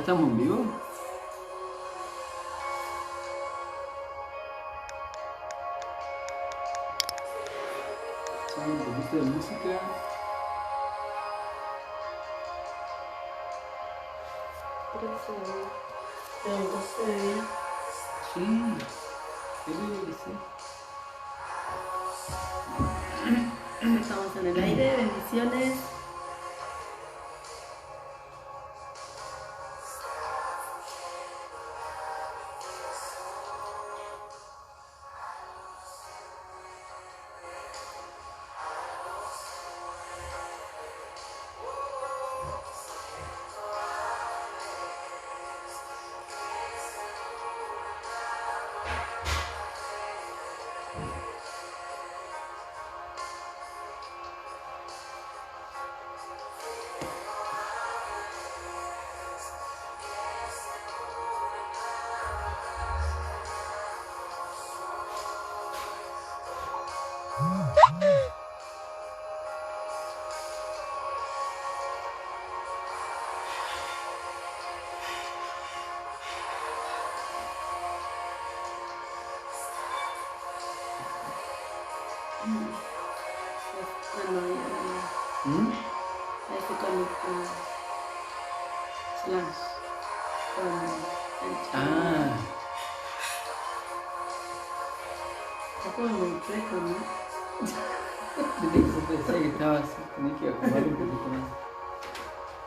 estamos en vivo. Un poquito de música. Sí, creo que sí. Estamos en el aire, bendiciones. Ahí se conecta Slash con el chat. Está como muy fresco, ¿no? Yo pensé que estaba así, tenía que acomodar un poquito más.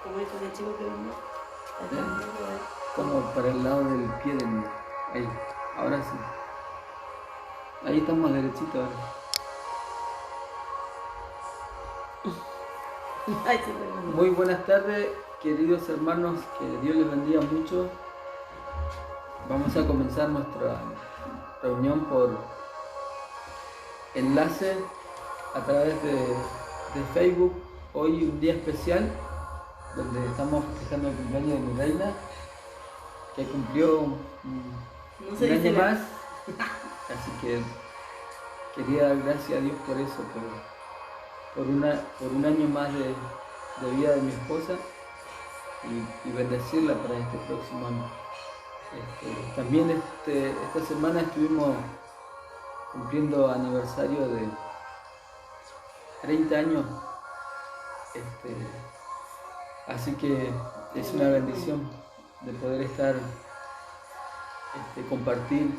Como el chico que vino. Como para el lado del pie del... Ahí, ahora sí. Ahí estamos derechito ahora. Muy buenas tardes, queridos hermanos, que Dios les bendiga mucho. Vamos a comenzar nuestra reunión por enlace a través de Facebook. Hoy un día especial donde estamos festejando el cumpleaños de mi reina, que cumplió un año más. Así que quería dar gracias a Dios por eso, por un año más de vida de mi esposa y bendecirla para este próximo año. También esta semana estuvimos cumpliendo aniversario de 30 años, así que es una bendición de poder estar, compartir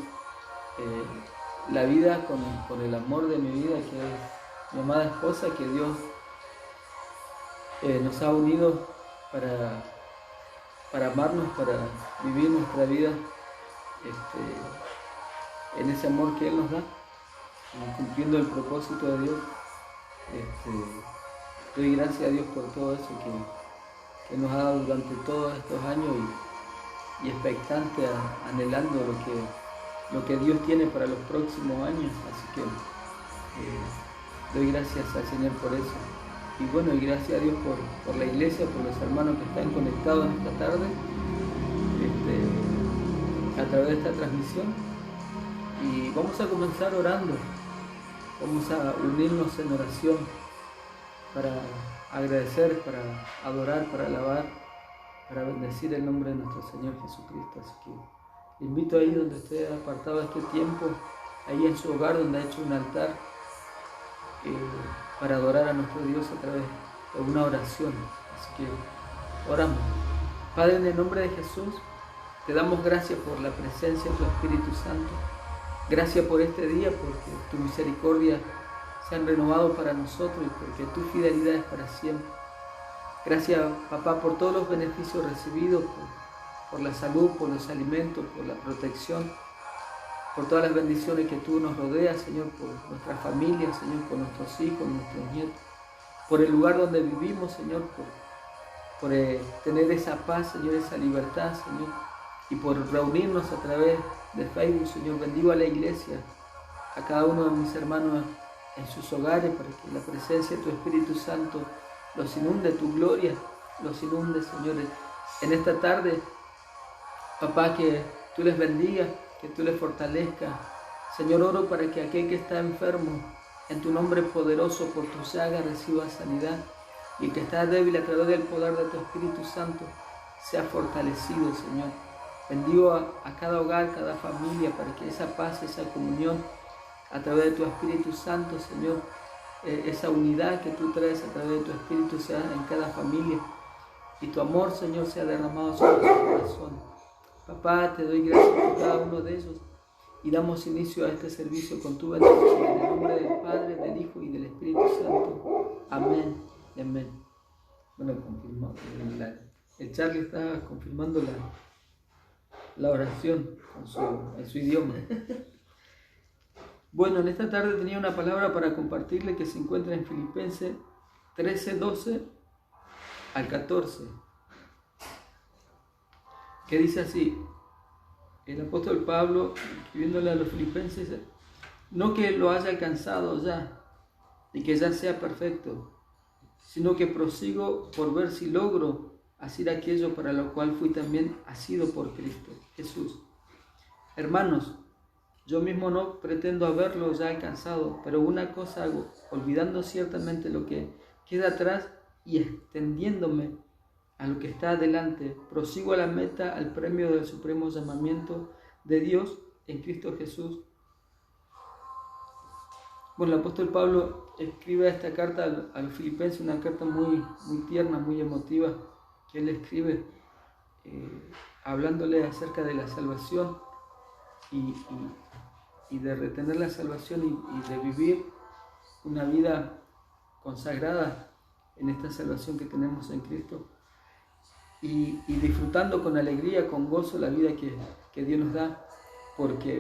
la vida con el amor de mi vida, que es mi amada esposa, que Dios nos ha unido para amarnos, para vivir nuestra vida en ese amor que Él nos da, cumpliendo el propósito de Dios. Doy gracias a Dios por todo eso que nos ha dado durante todos estos años y expectante, anhelando lo que Dios tiene para los próximos años. Así que doy gracias al Señor por eso. Y bueno, y gracias a Dios por la iglesia, por los hermanos que están conectados esta tarde a través de esta transmisión. Y vamos a comenzar orando. Vamos a unirnos en oración para agradecer, para adorar, para alabar, para bendecir el nombre de nuestro Señor Jesucristo. Así que le invito ahí donde esté apartado este tiempo, ahí en su hogar donde ha hecho un altar, para adorar a nuestro Dios a través de una oración. Así que oramos. Padre, en el nombre de Jesús, te damos gracias por la presencia de tu Espíritu Santo. Gracias por este día, porque tu misericordia se han renovado para nosotros y porque tu fidelidad es para siempre. Gracias, papá, por todos los beneficios recibidos, por la salud, por los alimentos, por la protección, por todas las bendiciones que tú nos rodeas, Señor, por nuestra familia, Señor, por nuestros hijos, nuestros nietos, por el lugar donde vivimos, Señor, por tener esa paz, Señor, esa libertad, Señor, y por reunirnos a través de Facebook, Señor. Bendigo a la iglesia, a cada uno de mis hermanos en sus hogares, para que la presencia de tu Espíritu Santo los inunde, tu gloria los inunde, Señor, en esta tarde. Papá, que tú les bendiga, que tú les fortalezcas. Señor, oro para que aquel que está enfermo, en tu nombre poderoso, por tu llaga, reciba sanidad. Y el que está débil, a través del poder de tu Espíritu Santo, sea fortalecido, Señor. Bendigo a cada hogar, cada familia, para que esa paz, esa comunión, a través de tu Espíritu Santo, Señor, esa unidad que tú traes a través de tu Espíritu sea en cada familia. Y tu amor, Señor, sea derramado sobre su corazón. Papá, te doy gracias por cada uno de ellos. Y damos inicio a este servicio con tu bendición. En el nombre del Padre, del Hijo y del Espíritu Santo. Amén y amén. Bueno, confirmó. El Charlie está confirmando la oración en su idioma. Bueno, en esta tarde tenía una palabra para compartirle que se encuentra en Filipenses 13:12 al 14, que dice así: el apóstol Pablo, escribiéndole a los filipenses, no que lo haya alcanzado ya y que ya sea perfecto, sino que prosigo por ver si logro hacer aquello para lo cual fui también asido por Cristo Jesús. Hermanos, yo mismo no pretendo haberlo ya alcanzado, pero una cosa hago, olvidando ciertamente lo que queda atrás y extendiéndome a lo que está adelante, prosigo a la meta, al premio del supremo llamamiento de Dios en Cristo Jesús. Bueno, el apóstol Pablo escribe esta carta a los filipenses, una carta muy tierna, muy emotiva, que él escribe hablándole acerca de la salvación y de retener la salvación y de vivir una vida consagrada en esta salvación que tenemos en Cristo y disfrutando con alegría, con gozo la vida que Dios nos da, porque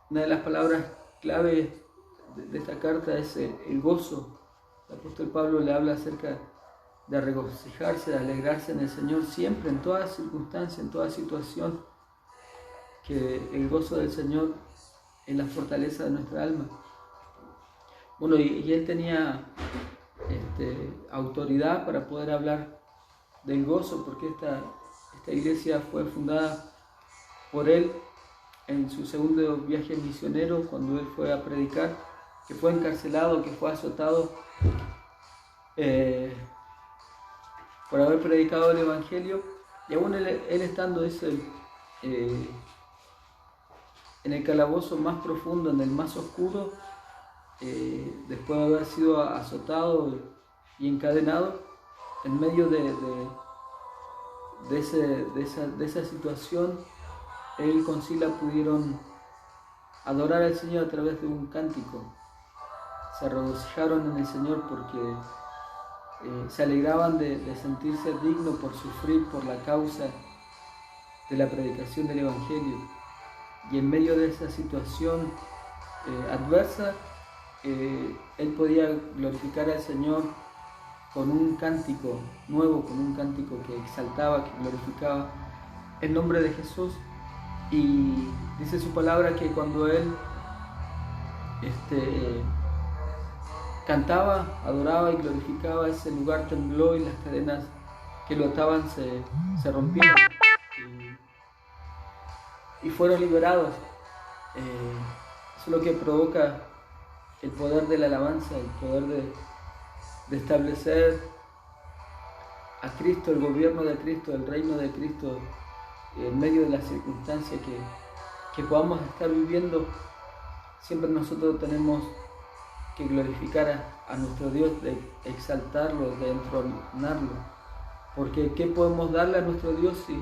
una de las palabras clave de esta carta es el gozo. El apóstol Pablo le habla acerca de regocijarse, de alegrarse en el Señor siempre, en toda circunstancia, en toda situación, que el gozo del Señor es la fortaleza de nuestra alma. Bueno, y él tenía autoridad para poder hablar del gozo, porque esta iglesia fue fundada por él en su segundo viaje misionero, cuando él fue a predicar, que fue encarcelado, que fue azotado por haber predicado el Evangelio, y aún él estando en el calabozo más profundo, en el más oscuro, después de haber sido azotado y encadenado, en medio de esa situación, él con Sila pudieron adorar al Señor a través de un cántico. Se regocijaron en el Señor porque se alegraban de sentirse dignos por sufrir por la causa de la predicación del Evangelio. Y en medio de esa situación adversa, él podía glorificar al Señor con un cántico nuevo, con un cántico que exaltaba, que glorificaba el nombre de Jesús. Y dice su palabra que cuando él cantaba, adoraba y glorificaba, ese lugar tembló y las cadenas que lo ataban se rompieron y fueron liberados. Eso es lo que provoca el poder de la alabanza, el poder de establecer a Cristo, el gobierno de Cristo, el reino de Cristo en medio de las circunstancias que podamos estar viviendo. Siempre nosotros tenemos que glorificar a nuestro Dios, de exaltarlo, de entronarlo, porque ¿qué podemos darle a nuestro Dios si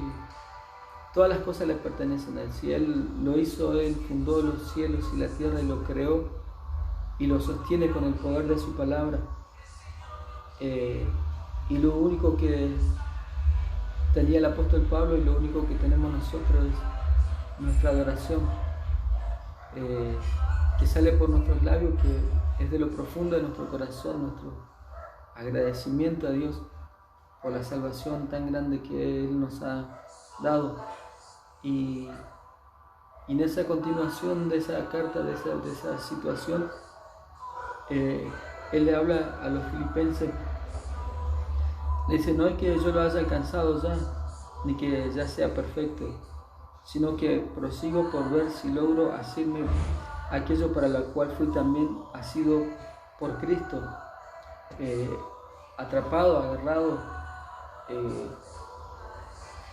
todas las cosas le pertenecen a Él? Si Él lo hizo, Él fundó los cielos y la tierra y lo creó y lo sostiene con el poder de su palabra, y lo único que tenía el apóstol Pablo y lo único que tenemos nosotros es nuestra adoración, que sale por nuestros labios, que es de lo profundo de nuestro corazón, nuestro agradecimiento a Dios por la salvación tan grande que Él nos ha dado. Y en esa continuación de esa carta, de esa situación, Él le habla a los filipenses, le dice: no es que yo lo haya alcanzado ya, ni que ya sea perfecto, sino que prosigo por ver si logro hacerme aquello para lo cual fui también asido por Cristo, atrapado, agarrado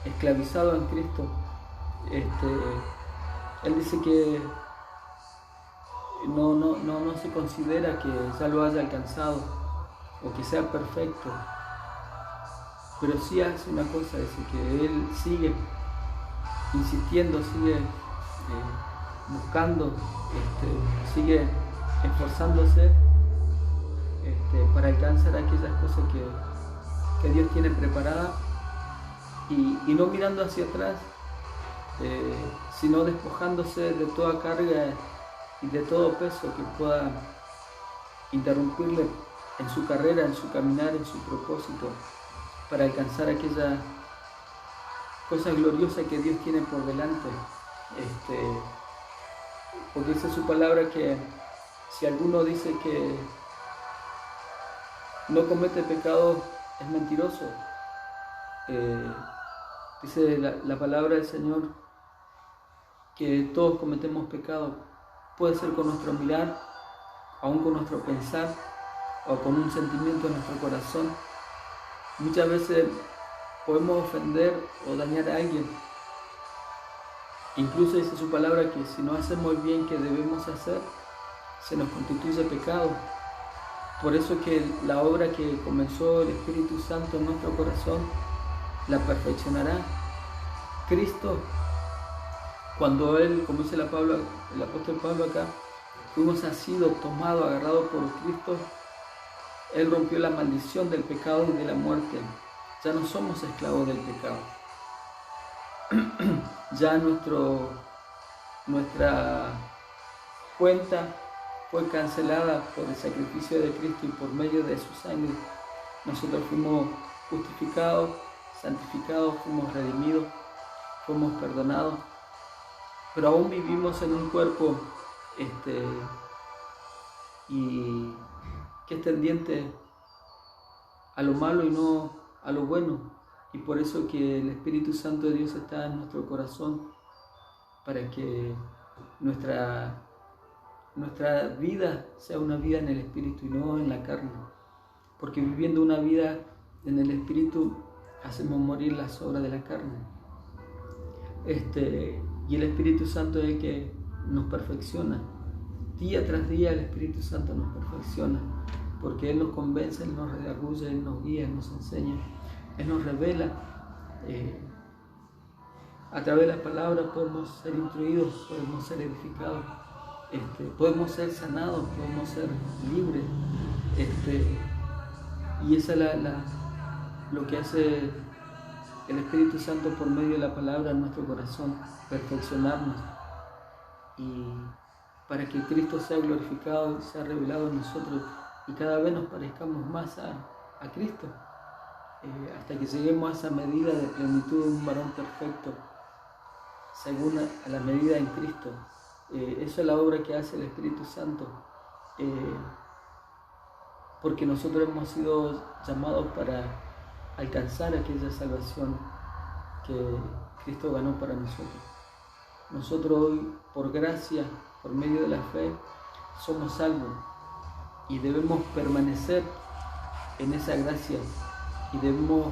esclavizado en Cristo, él dice que no se considera que ya lo haya alcanzado o que sea perfecto, pero sí hace una cosa, dice que él sigue insistiendo, sigue buscando, sigue esforzándose para alcanzar aquellas cosas que Dios tiene preparadas y no mirando hacia atrás, sino despojándose de toda carga y de todo peso que pueda interrumpirle en su carrera, en su caminar, en su propósito, para alcanzar aquellas cosas gloriosas que Dios tiene por delante. Porque dice su palabra que si alguno dice que no comete pecado, es mentiroso. Dice la palabra del Señor que todos cometemos pecado. Puede ser con nuestro mirar, aún con nuestro pensar, o con un sentimiento en nuestro corazón. Muchas veces podemos ofender o dañar a alguien. Incluso dice su palabra que si no hacemos el bien que debemos hacer, se nos constituye pecado. Por eso que la obra que comenzó el Espíritu Santo en nuestro corazón, la perfeccionará. Cristo, cuando Él, como dice el apóstol Pablo acá, fuimos asidos, tomados, agarrados por Cristo, Él rompió la maldición del pecado y de la muerte. Ya no somos esclavos del pecado. Ya nuestra cuenta fue cancelada por el sacrificio de Cristo y por medio de su sangre. Nosotros fuimos justificados, santificados, fuimos redimidos, fuimos perdonados, pero aún vivimos en un cuerpo y que es tendiente a lo malo y no a lo bueno. Y por eso que el Espíritu Santo de Dios está en nuestro corazón, para que nuestra vida sea una vida en el Espíritu y no en la carne. Porque viviendo una vida en el Espíritu hacemos morir las obras de la carne. Y el Espíritu Santo es el que nos perfecciona. Día tras día el Espíritu Santo nos perfecciona, porque Él nos convence, Él nos redarguye, Él nos guía, Él nos enseña, Él nos revela. A través de la palabra podemos ser instruidos, podemos ser edificados, podemos ser sanados, podemos ser libres. Y esa es lo que hace el Espíritu Santo por medio de la palabra en nuestro corazón, perfeccionarnos, y para que Cristo sea glorificado y sea revelado en nosotros y cada vez nos parezcamos más a Cristo, hasta que lleguemos a esa medida de plenitud de un varón perfecto, según a la medida en Cristo. Eso es la obra que hace el Espíritu Santo, porque nosotros hemos sido llamados para alcanzar aquella salvación que Cristo ganó para nosotros. Nosotros hoy, por gracia, por medio de la fe, somos salvos y debemos permanecer en esa gracia y debemos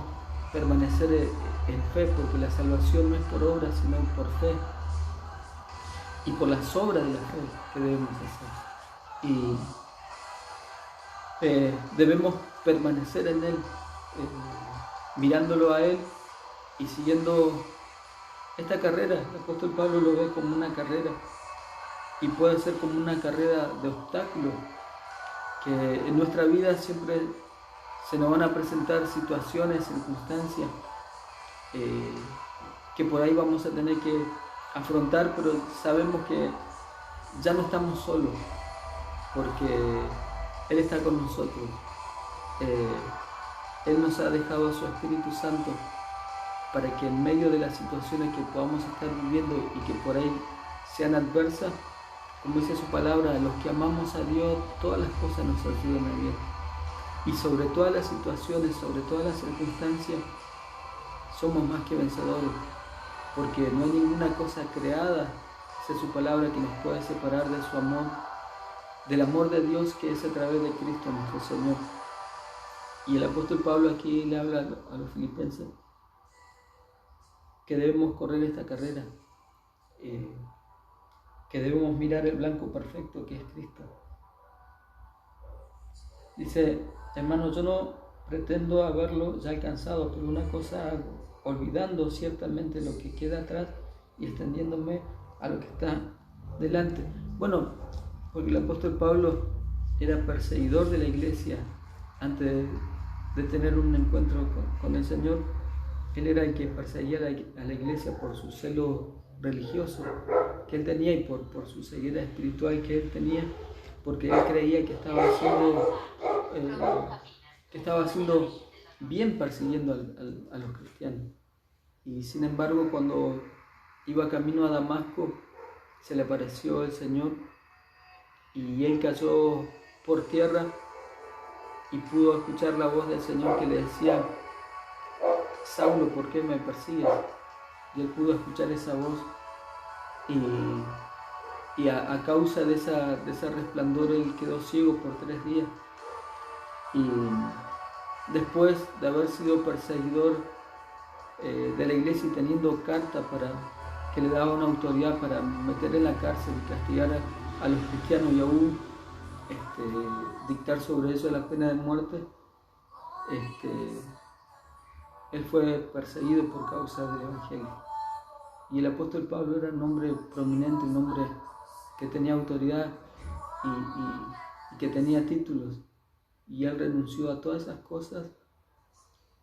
permanecer en fe, porque la salvación no es por obras, sino por fe y por las obras de la fe que debemos hacer. Y debemos permanecer en Él, mirándolo a Él y siguiendo esta carrera. El apóstol Pablo lo ve como una carrera, y puede ser como una carrera de obstáculos, que en nuestra vida siempre se nos van a presentar situaciones, circunstancias que por ahí vamos a tener que afrontar, pero sabemos que ya no estamos solos, porque Él está con nosotros. Él nos ha dejado a su Espíritu Santo para que en medio de las situaciones que podamos estar viviendo y que por ahí sean adversas, como dice su palabra, a los que amamos a Dios, todas las cosas nos ayudan a bien. Y sobre todas las situaciones, sobre todas las circunstancias, somos más que vencedores, porque no hay ninguna cosa creada, dice su palabra, que nos pueda separar de su amor, del amor de Dios que es a través de Cristo nuestro Señor. Y el apóstol Pablo aquí le habla a los filipenses que debemos correr esta carrera, que debemos mirar el blanco perfecto que es Cristo. Dice, hermano, yo no pretendo haberlo ya alcanzado, pero una cosa hago, olvidando ciertamente lo que queda atrás y extendiéndome a lo que está delante. Bueno, porque el apóstol Pablo era perseguidor de la iglesia antes de tener un encuentro con el Señor. Él era el que perseguía a la iglesia por su celo religioso que él tenía y por su ceguera espiritual que él tenía, porque él creía que estaba haciendo bien persiguiendo a los cristianos. Y sin embargo, cuando iba camino a Damasco, se le apareció el Señor y él cayó por tierra y pudo escuchar la voz del Señor que le decía: Saulo, ¿por qué me persigues? Y él pudo escuchar esa voz y a causa de ese resplandor él quedó ciego por 3 días. Y después de haber sido perseguidor de la iglesia y teniendo carta que le daba una autoridad para meter en la cárcel y castigar a los cristianos y aún dictar sobre ellos la pena de muerte, él fue perseguido por causa del Evangelio. Y el apóstol Pablo era un hombre prominente, un hombre que tenía autoridad y que tenía títulos. Y él renunció a todas esas cosas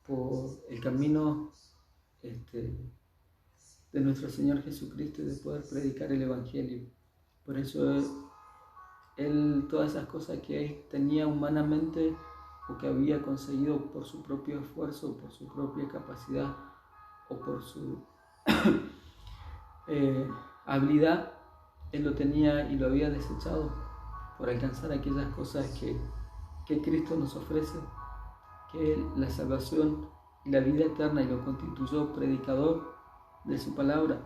por el camino de nuestro Señor Jesucristo y de poder predicar el Evangelio. Por eso él todas esas cosas que él tenía humanamente o que había conseguido por su propio esfuerzo, por su propia capacidad o por su habilidad, él lo tenía y lo había desechado por alcanzar aquellas cosas que Cristo nos ofrece, que es la salvación y la vida eterna, y lo constituyó predicador de su palabra.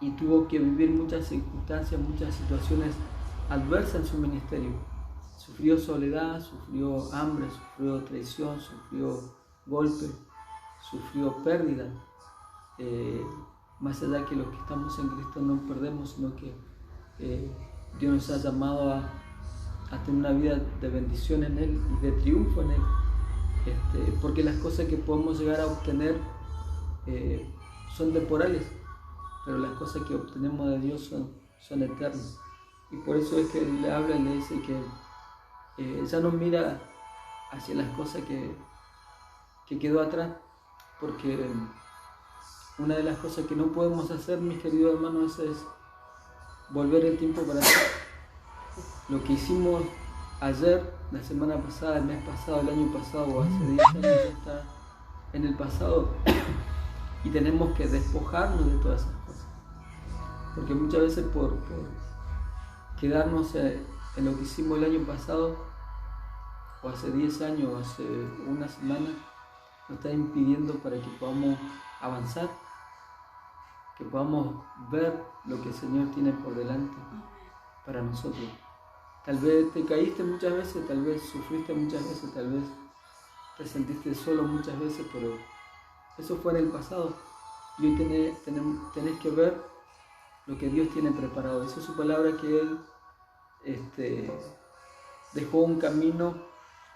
Y tuvo que vivir muchas circunstancias, muchas situaciones adversas en su ministerio. Sufrió soledad, sufrió hambre, sufrió traición, sufrió golpe, sufrió pérdida. Más allá que los que estamos en Cristo no perdemos, sino que Dios nos ha llamado a tener una vida de bendición en Él y de triunfo en Él. Porque las cosas que podemos llegar a obtener son temporales, pero las cosas que obtenemos de Dios son eternas. Y por eso es que Él le habla y le dice que ya no mira hacia las cosas que quedó atrás, porque una de las cosas que no podemos hacer, mis queridos hermanos, es volver el tiempo para atrás. Lo que hicimos ayer, la semana pasada, el mes pasado, el año pasado o hace 10 años ya está en el pasado y tenemos que despojarnos de todas esas cosas, porque muchas veces por quedarnos en lo que hicimos el año pasado o hace 10 años o hace una semana nos está impidiendo para que podamos avanzar, que podamos ver lo que el Señor tiene por delante para nosotros. Tal vez te caíste muchas veces, tal vez sufriste muchas veces, tal vez te sentiste solo muchas veces, pero eso fue en el pasado. Y hoy tenés que ver lo que Dios tiene preparado. Esa es su palabra, que Él dejó un camino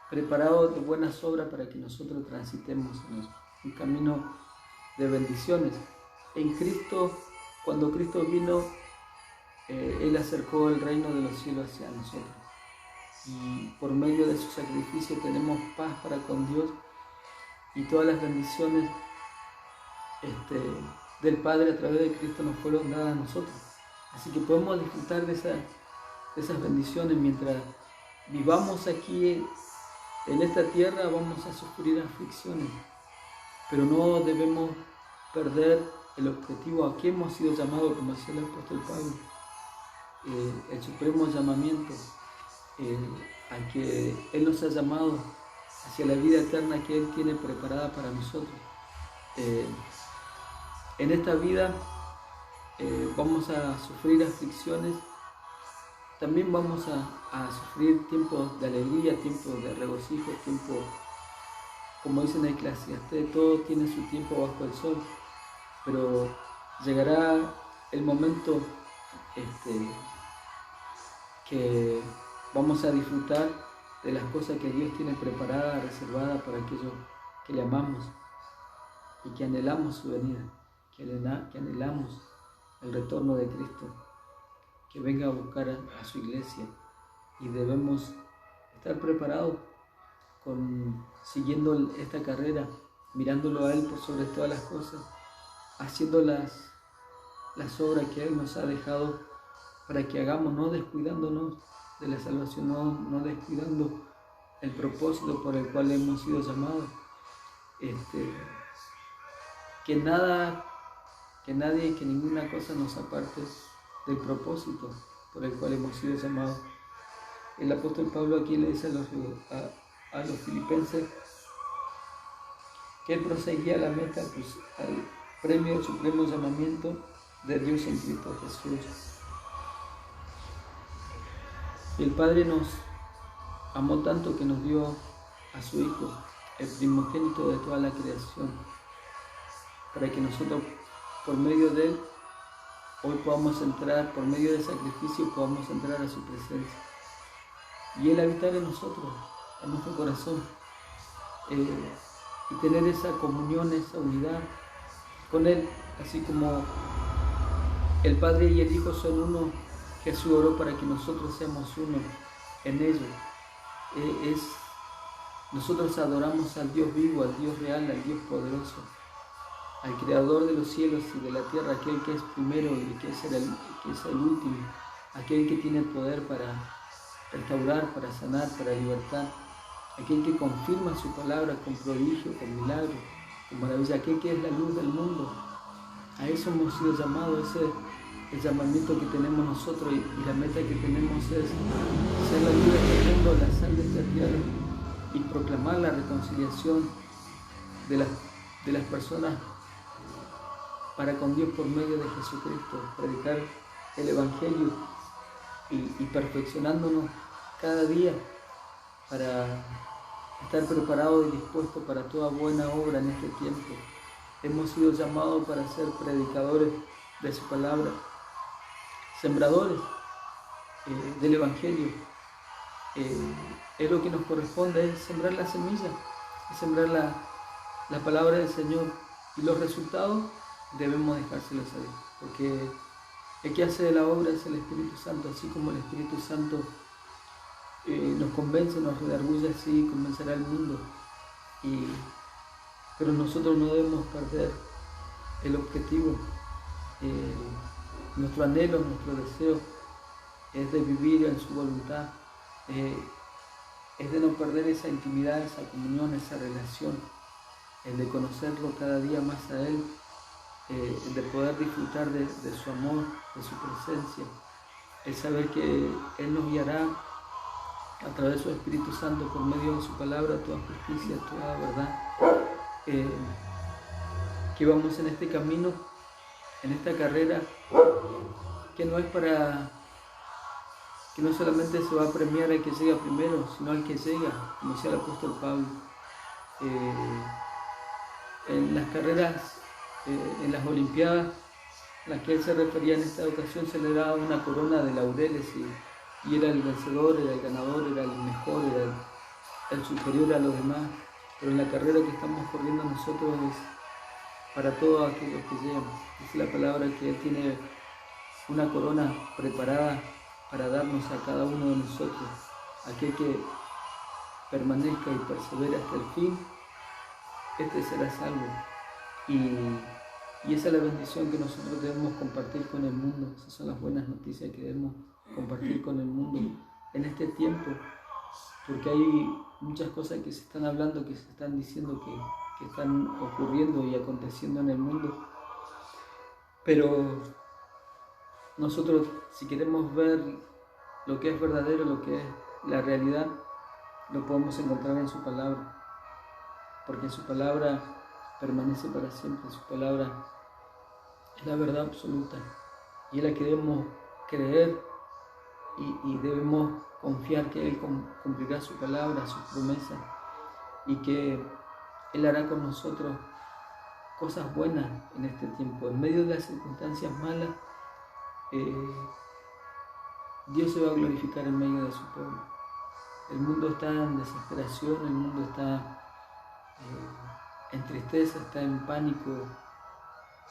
preparado de buenas obras para que nosotros transitemos en eso. Un camino de bendiciones. En Cristo, cuando Cristo vino, Él acercó el reino de los cielos hacia nosotros. Y por medio de su sacrificio tenemos paz para con Dios y todas las bendiciones del Padre a través de Cristo nos fueron dadas a nosotros. Así que podemos disfrutar de esas bendiciones mientras vivamos aquí en esta tierra. Vamos a sufrir aflicciones, pero no debemos perder el objetivo a que hemos sido llamados, como decía el apóstol Pablo. El supremo llamamiento al que Él nos ha llamado hacia la vida eterna que Él tiene preparada para nosotros. En esta vida vamos a sufrir aflicciones, también vamos a sufrir tiempos de alegría, tiempos de regocijo, tiempos, como dice en Eclesiastés, todo tiene su tiempo bajo el sol. pero llegará el momento que vamos a disfrutar de las cosas que Dios tiene preparadas, reservadas para aquellos que le amamos y que anhelamos su venida, que anhelamos el retorno de Cristo, que venga a buscar a su iglesia, y debemos estar preparados siguiendo esta carrera, mirándolo a Él por sobre todas las cosas, haciendo las obras que Él nos ha dejado para que hagamos, no descuidándonos de la salvación, no descuidando el propósito por el cual hemos sido llamados. Que nadie, que ninguna cosa nos aparte del propósito por el cual hemos sido llamados. El apóstol Pablo aquí le dice a los filipenses que él proseguía a la meta, pues, al premio del supremo llamamiento de Dios en Cristo Jesús. Y el Padre nos amó tanto que nos dio a su Hijo, el primogénito de toda la creación, para que nosotros, por medio de Él, hoy podamos entrar, por medio del sacrificio, podamos entrar a su presencia. Y Él habitar en nosotros, en nuestro corazón, y tener esa comunión, esa unidad con Él, así como el Padre y el Hijo son uno. Jesús oró para que nosotros seamos uno en ellos. Nosotros adoramos al Dios vivo, al Dios real, al Dios poderoso, al Creador de los cielos y de la tierra, aquel que es primero y que es el último, aquel que tiene el poder para restaurar, para sanar, para libertar, aquel que confirma su palabra con prodigio, con milagro, con maravilla, aquel que es la luz del mundo. A eso hemos sido llamados. El llamamiento que tenemos nosotros y la meta que tenemos es ser la luz de este mundo, la sal de esta tierra, y proclamar la reconciliación de las personas para con Dios por medio de Jesucristo, predicar el Evangelio y perfeccionándonos cada día para estar preparados y dispuestos para toda buena obra en este tiempo. Hemos sido llamados para ser predicadores de su palabra, sembradores del Evangelio. Es lo que nos corresponde, es sembrar la semilla, es sembrar la palabra del Señor, y los resultados debemos dejárselos a Dios, porque el que hace la obra es el Espíritu Santo. Así como el Espíritu Santo nos convence, nos redarguye, así convencerá al mundo. Pero nosotros no debemos perder el objetivo. Nuestro anhelo, nuestro deseo es de vivir en su voluntad, es de no perder esa intimidad, esa comunión, esa relación, el de conocerlo cada día más a Él, el de poder disfrutar de su amor, de su presencia, el saber que Él nos guiará a través de su Espíritu Santo por medio de su palabra, toda justicia, toda verdad, que vamos en este camino, en esta carrera, que no es que no solamente se va a premiar al que llega primero, sino al que llega, como decía el apóstol Pablo. En las carreras, en las Olimpiadas, a las que él se refería en esta ocasión, se le daba una corona de laureles y era el vencedor, era el ganador, era el mejor, era el superior a los demás. Pero en la carrera que estamos corriendo nosotros es para todos aquellos que llegan. Dice la palabra que Él tiene una corona preparada para darnos a cada uno de nosotros. Aquel que permanezca y persevere hasta el fin, este será salvo. Y esa es la bendición que nosotros debemos compartir con el mundo. Esas son las buenas noticias que debemos compartir con el mundo en este tiempo, porque hay muchas cosas que se están hablando, que se están diciendo, que están ocurriendo y aconteciendo en el mundo. Pero nosotros, si queremos ver lo que es verdadero, lo que es la realidad, lo podemos encontrar en su palabra, porque en su palabra permanece para siempre. Su palabra es la verdad absoluta y es la que debemos creer y debemos confiar que Él cumplirá su palabra, su promesa, y que Él hará con nosotros cosas buenas en este tiempo. En medio de las circunstancias malas, Dios se va a glorificar en medio de su pueblo. El mundo está en desesperación, el mundo está en tristeza, está en pánico,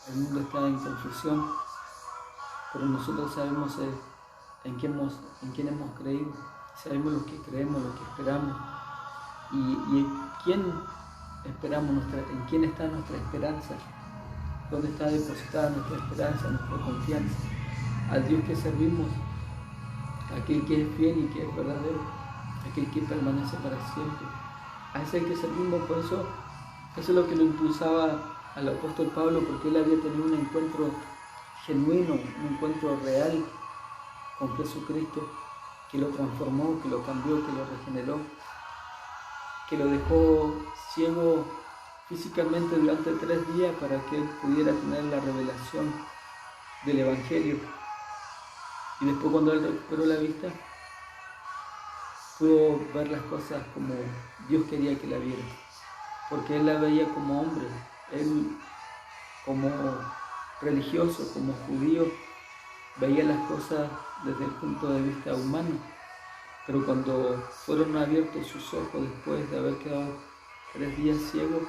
el mundo está en confusión, pero nosotros sabemos en quién hemos creído, sabemos lo que creemos, lo que esperamos y en quién esperamos, en quién está nuestra esperanza, dónde está depositada nuestra esperanza, nuestra confianza, al Dios que servimos, aquel que es fiel y que es verdadero, aquel que permanece para siempre, a ese que servimos. Por eso es lo que lo impulsaba al apóstol Pablo, porque él había tenido un encuentro genuino, un encuentro real con Jesucristo, que lo transformó, que lo cambió, que lo regeneró, que lo dejó ciego físicamente durante 3 días para que él pudiera tener la revelación del Evangelio. Y después, cuando él recuperó la vista, pudo ver las cosas como Dios quería que la viera, porque él la veía como hombre, él como religioso, como judío, veía las cosas desde el punto de vista humano, pero cuando fueron abiertos sus ojos después de haber quedado 3 días ciego,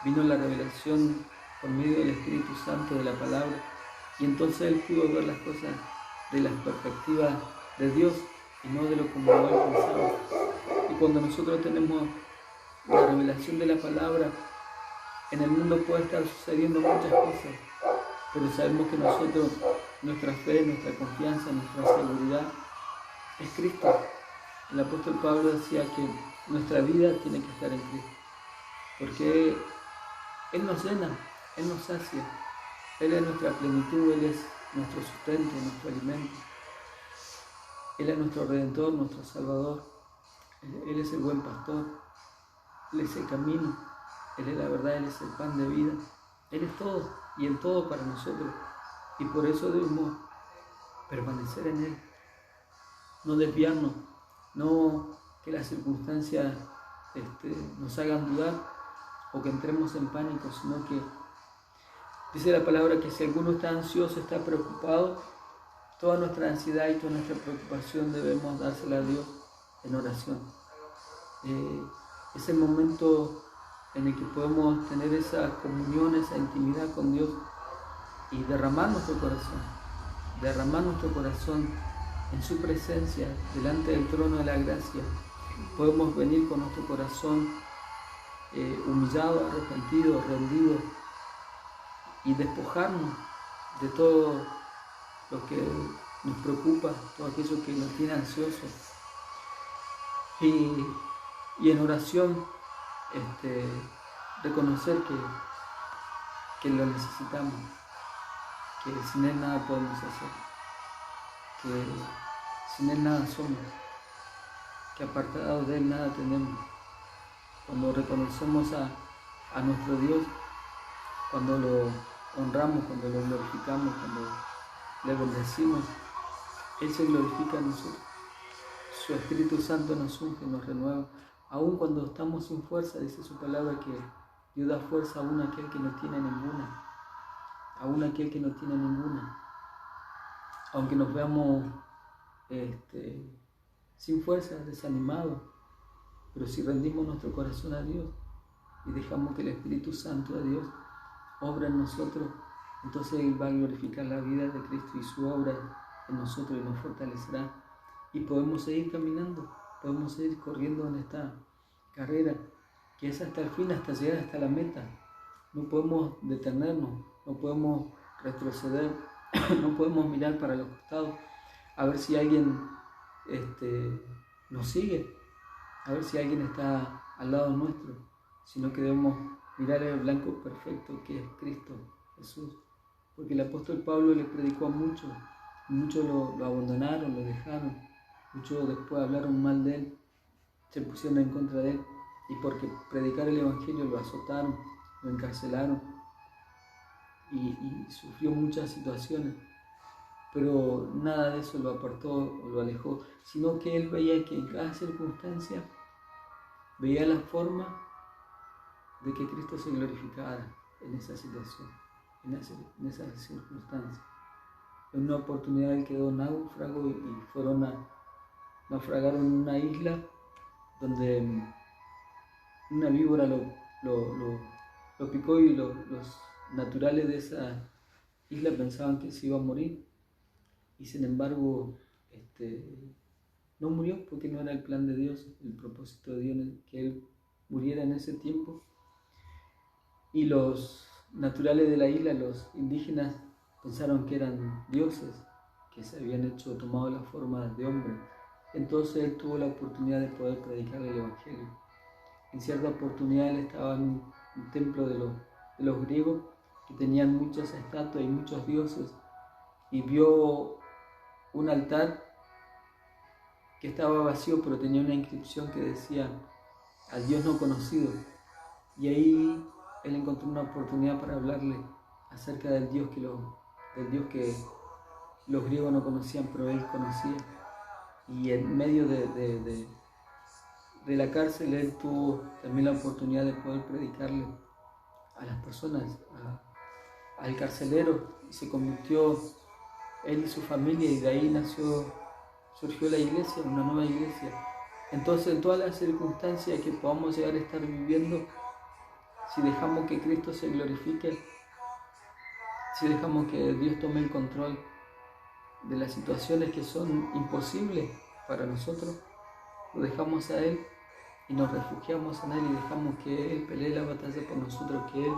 vino la revelación por medio del Espíritu Santo de la palabra, y entonces él pudo ver las cosas de la perspectiva de Dios y no de lo como él pensaba. Y cuando nosotros tenemos la revelación de la palabra, en el mundo puede estar sucediendo muchas cosas, pero sabemos que nosotros, nuestra fe, nuestra confianza, nuestra seguridad es Cristo. El apóstol Pablo decía que nuestra vida tiene que estar en Cristo, porque Él nos llena, Él nos sacia, Él es nuestra plenitud, Él es nuestro sustento, nuestro alimento. Él es nuestro Redentor, nuestro Salvador. Él es el buen pastor, Él es el camino, Él es la verdad, Él es el pan de vida. Él es todo y en todo para nosotros. Y por eso debemos permanecer en Él, no desviarnos, no que las circunstancias nos hagan dudar o que entremos en pánico, sino que dice la palabra que si alguno está ansioso, está preocupado, toda nuestra ansiedad y toda nuestra preocupación debemos dársela a Dios en oración. Es el momento en el que podemos tener esa comunión, esa intimidad con Dios y derramar nuestro corazón en su presencia, delante del trono de la gracia. Podemos venir con nuestro corazón humillado, arrepentido, rendido y despojarnos de todo lo que nos preocupa, todo aquello que nos tiene ansiosos. Y en oración reconocer que lo necesitamos, que sin Él nada podemos hacer, que sin Él nada somos, que apartados de Él nada tenemos. Cuando reconocemos a nuestro Dios, cuando lo honramos, cuando lo glorificamos, cuando le bendecimos, Él se glorifica en nosotros. Su Espíritu Santo nos unge, nos renueva. Aun cuando estamos sin fuerza, dice su palabra que Dios da fuerza aún a aquel que no tiene ninguna. Aún aquel que no tiene ninguna. Aunque nos veamos sin fuerza, desanimados, pero si rendimos nuestro corazón a Dios y dejamos que el Espíritu Santo de Dios obra en nosotros, entonces Él va a glorificar la vida de Cristo y su obra en nosotros y nos fortalecerá. Y podemos seguir caminando, podemos seguir corriendo en esta carrera, que es hasta el fin, hasta llegar hasta la meta. No podemos detenernos, no podemos retroceder, no podemos mirar para los costados, a ver si alguien nos sigue, a ver si alguien está al lado nuestro, sino que debemos mirar el blanco perfecto que es Cristo Jesús. Porque el apóstol Pablo le predicó a muchos lo abandonaron, lo dejaron, muchos después hablaron mal de él, se pusieron en contra de él, y porque predicar el Evangelio lo azotaron, lo encarcelaron y sufrió muchas situaciones, pero nada de eso lo apartó o lo alejó, sino que él veía que en cada circunstancia veía la forma de que Cristo se glorificara, en esa situación, en esa circunstancia. En una oportunidad él quedó náufrago y fueron a naufragar en una isla donde una víbora lo picó y los naturales de esa isla pensaban que se iba a morir y sin embargo no murió porque no era el plan de Dios, el propósito de Dios que él muriera en ese tiempo. Y los naturales de la isla, los indígenas, pensaron que eran dioses, que se habían tomado la forma de hombre. Entonces él tuvo la oportunidad de poder predicar el Evangelio. En cierta oportunidad él estaba en un templo de los griegos que tenían muchas estatuas y muchos dioses y vio un altar que estaba vacío pero tenía una inscripción que decía al Dios no conocido, y ahí él encontró una oportunidad para hablarle acerca del Dios que los griegos no conocían pero él conocía. Y en medio de la cárcel él tuvo también la oportunidad de poder predicarle a las personas, al carcelero, y se convirtió él y su familia, y de ahí surgió la iglesia, una nueva iglesia. Entonces, en todas las circunstancias que podamos llegar a estar viviendo, si dejamos que Cristo se glorifique, si dejamos que Dios tome el control de las situaciones que son imposibles para nosotros, lo dejamos a Él y nos refugiamos en Él y dejamos que Él pelee la batalla por nosotros, que Él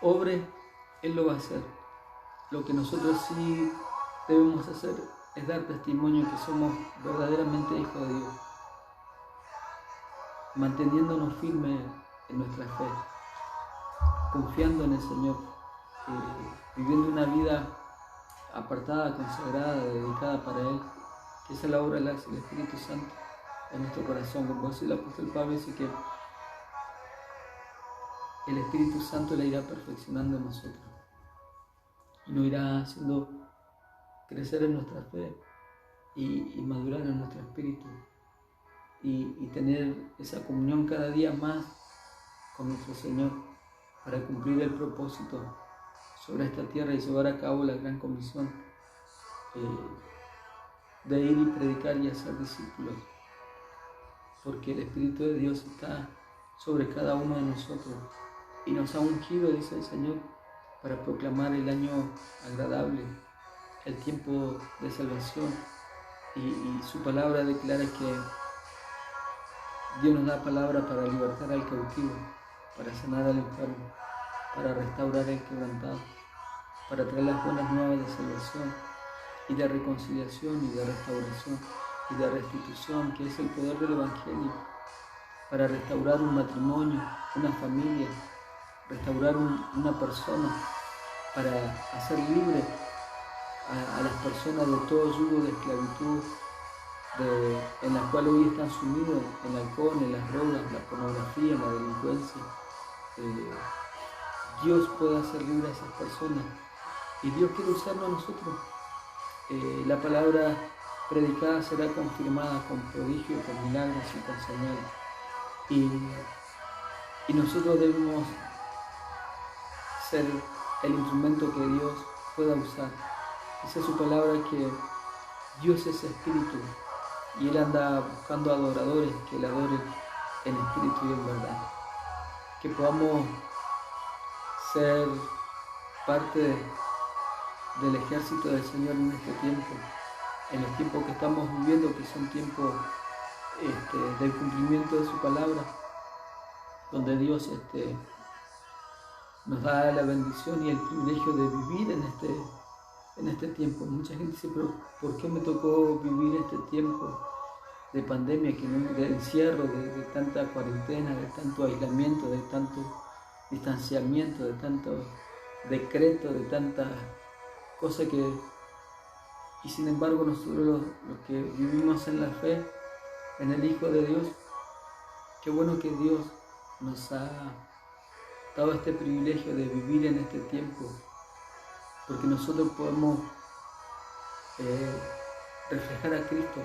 obre, Él lo va a hacer. Lo que nosotros sí debemos hacer es dar testimonio que somos verdaderamente hijos de Dios, manteniéndonos firmes en nuestra fe, confiando en el Señor, viviendo una vida apartada, consagrada, dedicada para Él, que esa es la obra del Espíritu Santo en nuestro corazón. Como dice el apóstol Pablo, dice que el Espíritu Santo la irá perfeccionando en nosotros y nos irá haciendo crecer en nuestra fe y madurar en nuestro espíritu y tener esa comunión cada día más con nuestro Señor para cumplir el propósito sobre esta tierra y llevar a cabo la gran comisión de ir y predicar y hacer discípulos, porque el Espíritu de Dios está sobre cada uno de nosotros y nos ha ungido, dice el Señor, para proclamar el año agradable, el tiempo de salvación, y su palabra declara que Dios nos da palabra para libertar al cautivo, para sanar al enfermo, para restaurar al quebrantado, para traer las buenas nuevas de salvación y de reconciliación y de restauración y de restitución, que es el poder del Evangelio, para restaurar un matrimonio, una familia, restaurar una persona, para hacer libre a las personas de todo yugo de esclavitud en la cual hoy están sumidos, en el alcohol, en las drogas, la pornografía, en la delincuencia. Dios puede hacer libre a esas personas y Dios quiere usarnos a nosotros. La palabra predicada será confirmada con prodigios, con milagros y con señales. Y nosotros debemos ser el instrumento que Dios pueda usar. Esa es su palabra, que Dios es espíritu y Él anda buscando adoradores que le adoren en espíritu y en verdad. Que podamos ser parte del ejército del Señor en este tiempo, en los tiempos que estamos viviendo, que son tiempos del cumplimiento de su palabra, donde Dios nos da la bendición y el privilegio de vivir en este tiempo. Mucha gente dice, pero ¿por qué me tocó vivir este tiempo de pandemia, de encierro, de tanta cuarentena, de tanto aislamiento, de tanto distanciamiento, de tanto decreto, de tanta cosa que... Y sin embargo nosotros los que vivimos en la fe, en el Hijo de Dios, qué bueno que Dios nos ha dado este privilegio de vivir en este tiempo, porque nosotros podemos reflejar a Cristo,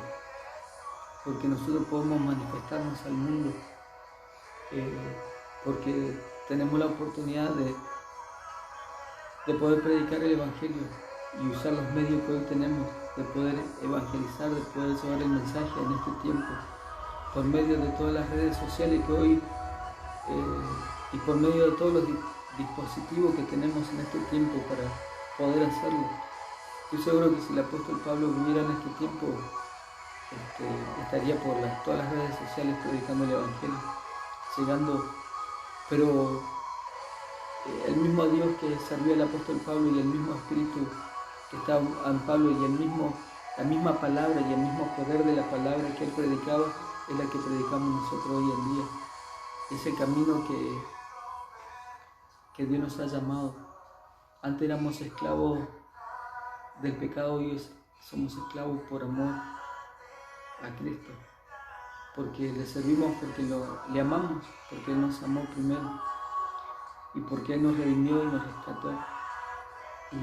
porque nosotros podemos manifestarnos al mundo, porque tenemos la oportunidad de poder predicar el Evangelio y usar los medios que hoy tenemos, de poder evangelizar, de poder llevar el mensaje en este tiempo, por medio de todas las redes sociales que hoy, y por medio de todos los dispositivos que tenemos en este tiempo para poder hacerlo. Estoy seguro que si el apóstol Pablo viviera en este tiempo, estaría por todas las redes sociales predicando el Evangelio, llegando, pero el mismo Dios que sirvió al apóstol Pablo y el mismo Espíritu que está en Pablo y la misma palabra y el mismo poder de la palabra que él predicaba es la que predicamos nosotros hoy en día. Es el camino que Dios nos ha llamado. Antes éramos esclavos del pecado, hoy somos esclavos por amor a Cristo, porque le servimos, porque le amamos, porque Él nos amó primero y porque Él nos redimió y nos rescató, y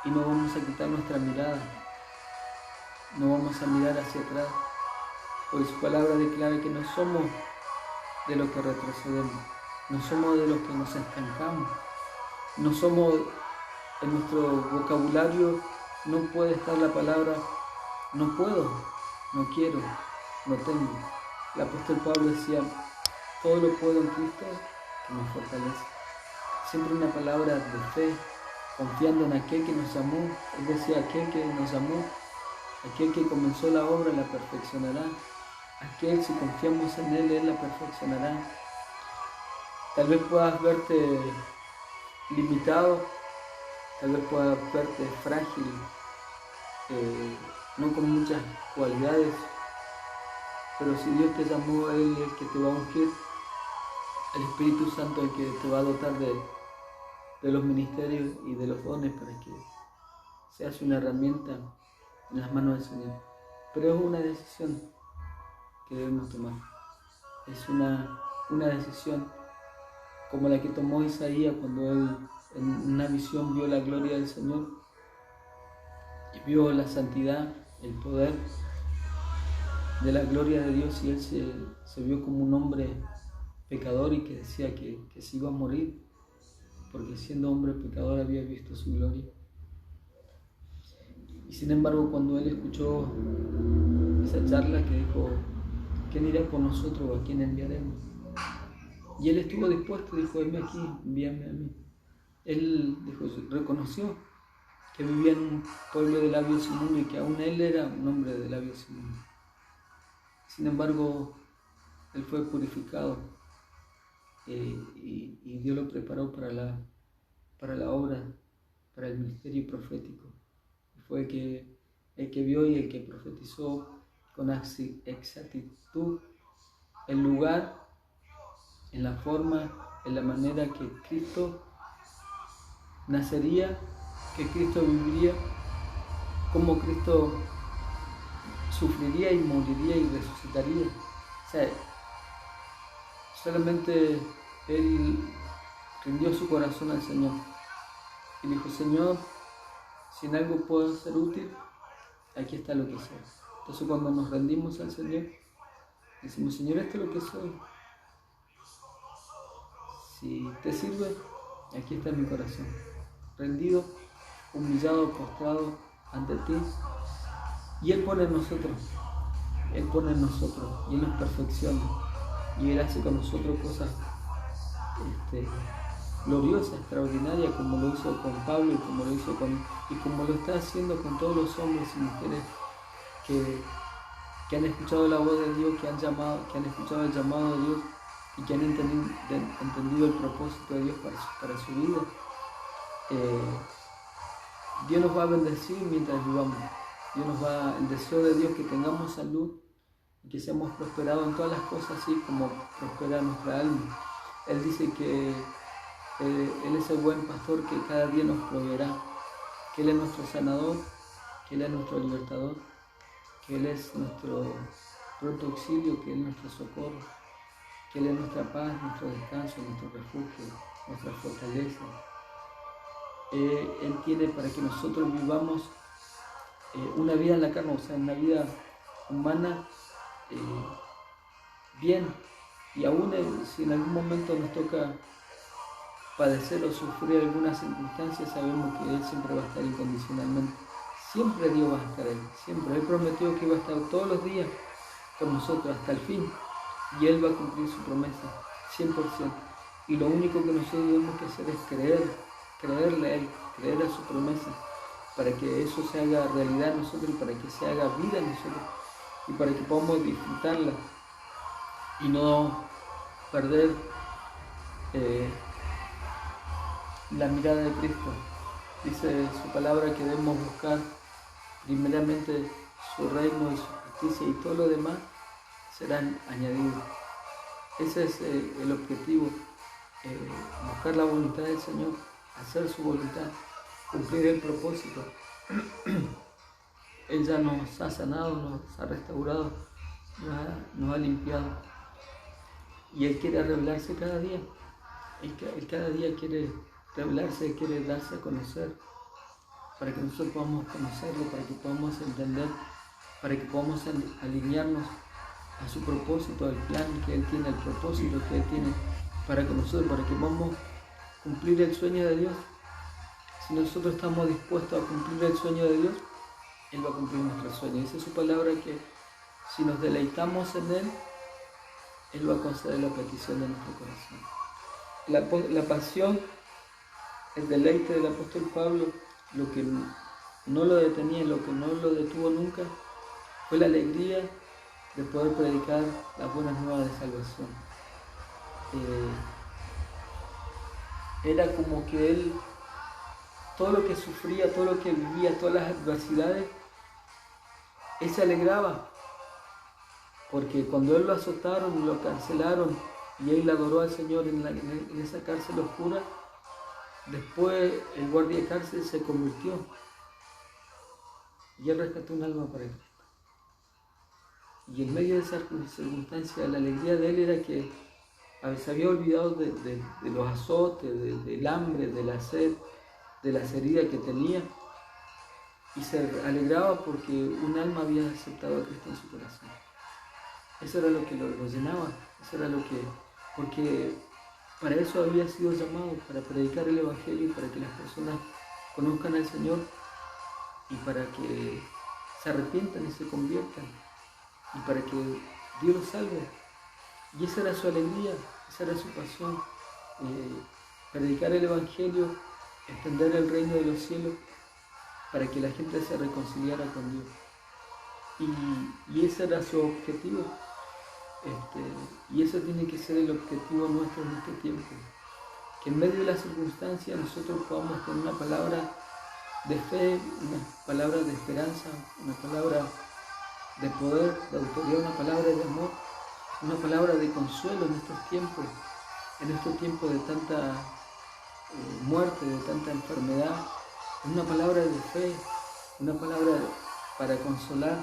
no vamos a quitar nuestra mirada, no vamos a mirar hacia atrás, porque su palabra declara que no somos de los que retrocedemos, no somos de los que nos estancamos, no somos, en nuestro vocabulario no puede estar la palabra no puedo, no quiero, no tengo. El apóstol Pablo decía, todo lo puedo en Cristo que me fortalece. Siempre una palabra de fe, confiando en aquel que nos llamó. Él decía, aquel que nos llamó, aquel que comenzó la obra la perfeccionará. Aquel, si confiamos en Él la perfeccionará. Tal vez puedas verte limitado, tal vez puedas verte frágil, no con muchas cualidades, pero si Dios te llamó, Él es el que te va a ungir, el Espíritu Santo el que te va a dotar de los ministerios y de los dones para que seas una herramienta en las manos del Señor. Pero es una decisión que debemos tomar, es una decisión como la que tomó Isaías cuando él en una visión vio la gloria del Señor y vio la santidad, el poder de la gloria de Dios, y él se vio como un hombre pecador y que decía que se iba a morir porque siendo hombre pecador había visto su gloria. Y sin embargo, cuando él escuchó esa charla que dijo, ¿quién irá por nosotros o a quién enviaremos? Y él estuvo dispuesto, dijo, heme aquí, envíame a mí. Él dijo, reconoció que vivía en un pueblo de labios inmundos y que aún él era un hombre de labios inmundos. Sin embargo, él fue purificado y Dios lo preparó para la obra, para el ministerio profético. Y fue el que vio y el que profetizó con exactitud el lugar, en la forma, en la manera que Cristo nacería, que Cristo viviría, cómo Cristo sufriría y moriría y resucitaría. O sea, solamente él rindió su corazón al Señor y dijo, Señor, si en algo puedo ser útil, aquí está lo que soy. Entonces cuando nos rendimos al Señor, decimos, Señor, esto es lo que soy. Si te sirve, aquí está mi corazón, rendido, humillado, postrado ante ti. Y Él pone en nosotros, y Él nos perfecciona, y Él hace con nosotros cosas gloriosas, extraordinarias, como lo hizo con Pablo y como lo está haciendo con todos los hombres y mujeres que han escuchado la voz de Dios, que han escuchado el llamado de Dios y que han entendido el propósito de Dios para su vida. Dios nos va a bendecir mientras vivamos. El deseo de Dios que tengamos salud y que seamos prosperados en todas las cosas, así como prospera nuestra alma. Él dice que Él es el buen pastor que cada día nos proveerá, que Él es nuestro sanador, que Él es nuestro libertador, que Él es nuestro pronto auxilio, que Él es nuestro socorro, que Él es nuestra paz, nuestro descanso, nuestro refugio, nuestra fortaleza. Él tiene para que nosotros vivamos una vida en la carne, o sea, una vida humana bien, y aún si en algún momento nos toca padecer o sufrir alguna circunstancia, sabemos que Él siempre va a estar incondicionalmente. Siempre Dios va a estar ahí, siempre. Él prometió que iba a estar todos los días con nosotros hasta el fin. Y Él va a cumplir su promesa, 100%. Y lo único que nosotros tenemos que hacer es creerle a Él, creer a su promesa, para que eso se haga realidad en nosotros, para que se haga vida en nosotros, y para que podamos disfrutarla y no perder la mirada de Cristo. Dice su palabra que debemos buscar primeramente su reino y su justicia, y todo lo demás serán añadidos. Ese es el objetivo, buscar la voluntad del Señor, hacer su voluntad, cumplir el propósito. Él ya nos ha sanado, nos ha restaurado, nos ha limpiado, y Él quiere revelarse cada día. Él cada día quiere revelarse, quiere darse a conocer, para que nosotros podamos conocerlo, para que podamos entender, para que podamos alinearnos a su propósito, al plan que Él tiene, al propósito que Él tiene para con nosotros, para que podamos cumplir el sueño de Dios. Si nosotros estamos dispuestos a cumplir el sueño de Dios, Él va a cumplir nuestro sueño. Esa es su palabra, que si nos deleitamos en Él, Él va a conceder la petición de nuestro corazón. La pasión, el deleite del apóstol Pablo, lo que no lo detenía, lo que no lo detuvo nunca, fue la alegría de poder predicar las buenas nuevas de salvación. Era como que él, todo lo que sufría, todo lo que vivía, todas las adversidades, él se alegraba, porque cuando él lo azotaron, lo cancelaron, y él adoró al Señor en esa cárcel oscura, después el guardia de cárcel se convirtió, y él rescató un alma para Cristo. Y en medio de esa circunstancia, la alegría de él era que se había olvidado de los azotes, del hambre, de la sed, de las heridas que tenía, y se alegraba porque un alma había aceptado a Cristo en su corazón. Eso era lo que lo llenaba, eso era lo que, porque para eso había sido llamado, para predicar el Evangelio, para que las personas conozcan al Señor y para que se arrepientan y se conviertan, y para que Dios los salve. Y esa era su alegría, esa era su pasión, predicar el Evangelio, extender el reino de los cielos, para que la gente se reconciliara con Dios. Y ese era su objetivo, y eso tiene que ser el objetivo nuestro en este tiempo, que en medio de las circunstancias nosotros podamos tener una palabra de fe, una palabra de esperanza, una palabra de poder, de autoridad, una palabra de amor, una palabra de consuelo en estos tiempos de tanta muerte, de tanta enfermedad, una palabra de fe, una palabra para consolar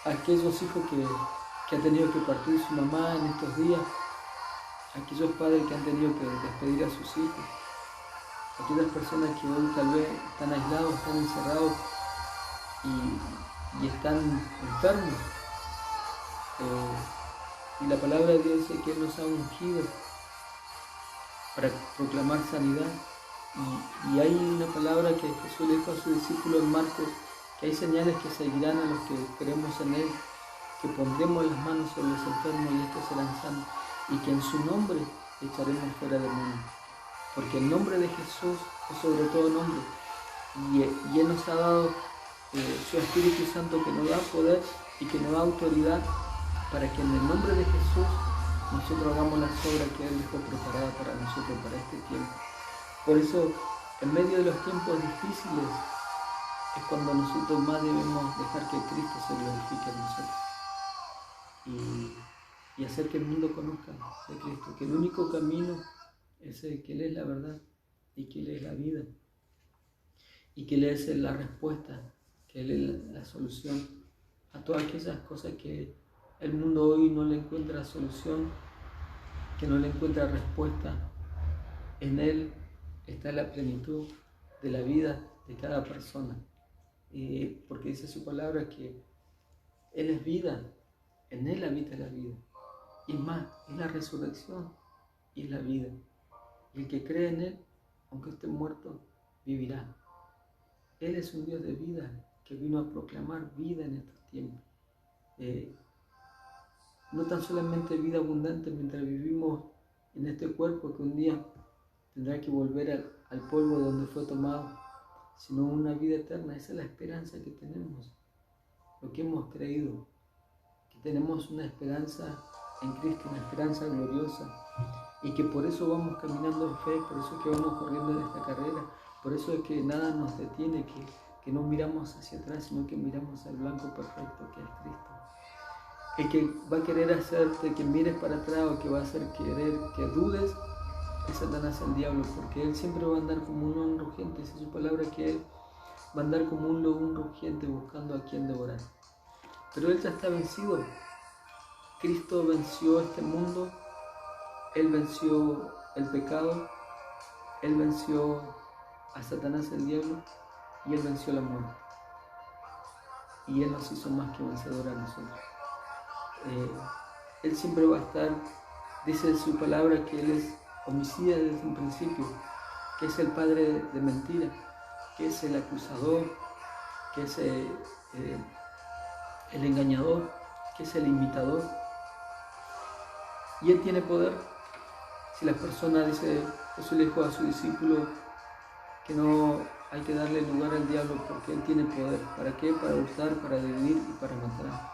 a aquellos hijos que han tenido que partir su mamá en estos días, aquellos padres que han tenido que despedir a sus hijos, aquellas personas que hoy tal vez están aislados, están encerrados y están enfermos. Y la palabra de Dios dice que Él nos ha ungido para proclamar sanidad. Y hay una palabra que Jesús le dijo a sus discípulos en Marcos, que hay señales que seguirán a los que creemos en Él, que pondremos las manos sobre los enfermos y estos serán sanos, y que en su nombre echaremos fuera demonios. Porque el nombre de Jesús es sobre todo nombre, y Él nos ha dado su Espíritu Santo, que nos da poder y que nos da autoridad, para que en el nombre de Jesús nosotros hagamos las obras que Él dejó preparadas para nosotros, para este tiempo. Por eso, en medio de los tiempos difíciles, es cuando nosotros más debemos dejar que Cristo se glorifique en nosotros y hacer que el mundo conozca de Cristo, que el único camino es el que Él es la verdad y que Él es la vida y que Él es la respuesta, que Él es la solución a todas aquellas cosas que el mundo hoy no le encuentra solución, que no le encuentra respuesta. En Él está la plenitud de la vida de cada persona, porque dice su palabra que Él es vida, en Él habita la vida, y más, es la resurrección y es la vida. Y el que cree en Él, aunque esté muerto, vivirá. Él es un Dios de vida que vino a proclamar vida en estos tiempos. No tan solamente vida abundante mientras vivimos en este cuerpo que un día tendrá que volver al polvo de donde fue tomado, sino una vida eterna. Esa es la esperanza que tenemos, lo que hemos creído, que tenemos una esperanza en Cristo, una esperanza gloriosa, y que por eso vamos caminando en fe, por eso es que vamos corriendo en esta carrera, por eso es que nada nos detiene, que no miramos hacia atrás, sino que miramos al blanco perfecto que es Cristo. El que va a querer hacerte que mires para atrás o que va a hacer querer que dudes, es Satanás, el diablo, porque él siempre va a andar como un león rugiente. Dice su palabra que él va a andar como un león rugiente buscando a quien devorar. Pero él ya está vencido. Cristo venció este mundo, él venció el pecado, él venció a Satanás, el diablo, y él venció la muerte. Y él nos hizo más que vencedor a nosotros. Él siempre va a estar, dice su palabra, que él es homicida desde un principio, que es el padre de mentira, que es el acusador, que es el engañador, que es el imitador. Y él tiene poder. Si las personas, dice Jesús, le dijo a su discípulo que no hay que darle lugar al diablo porque él tiene poder. ¿Para qué? Para hurtar, para dividir y para matar.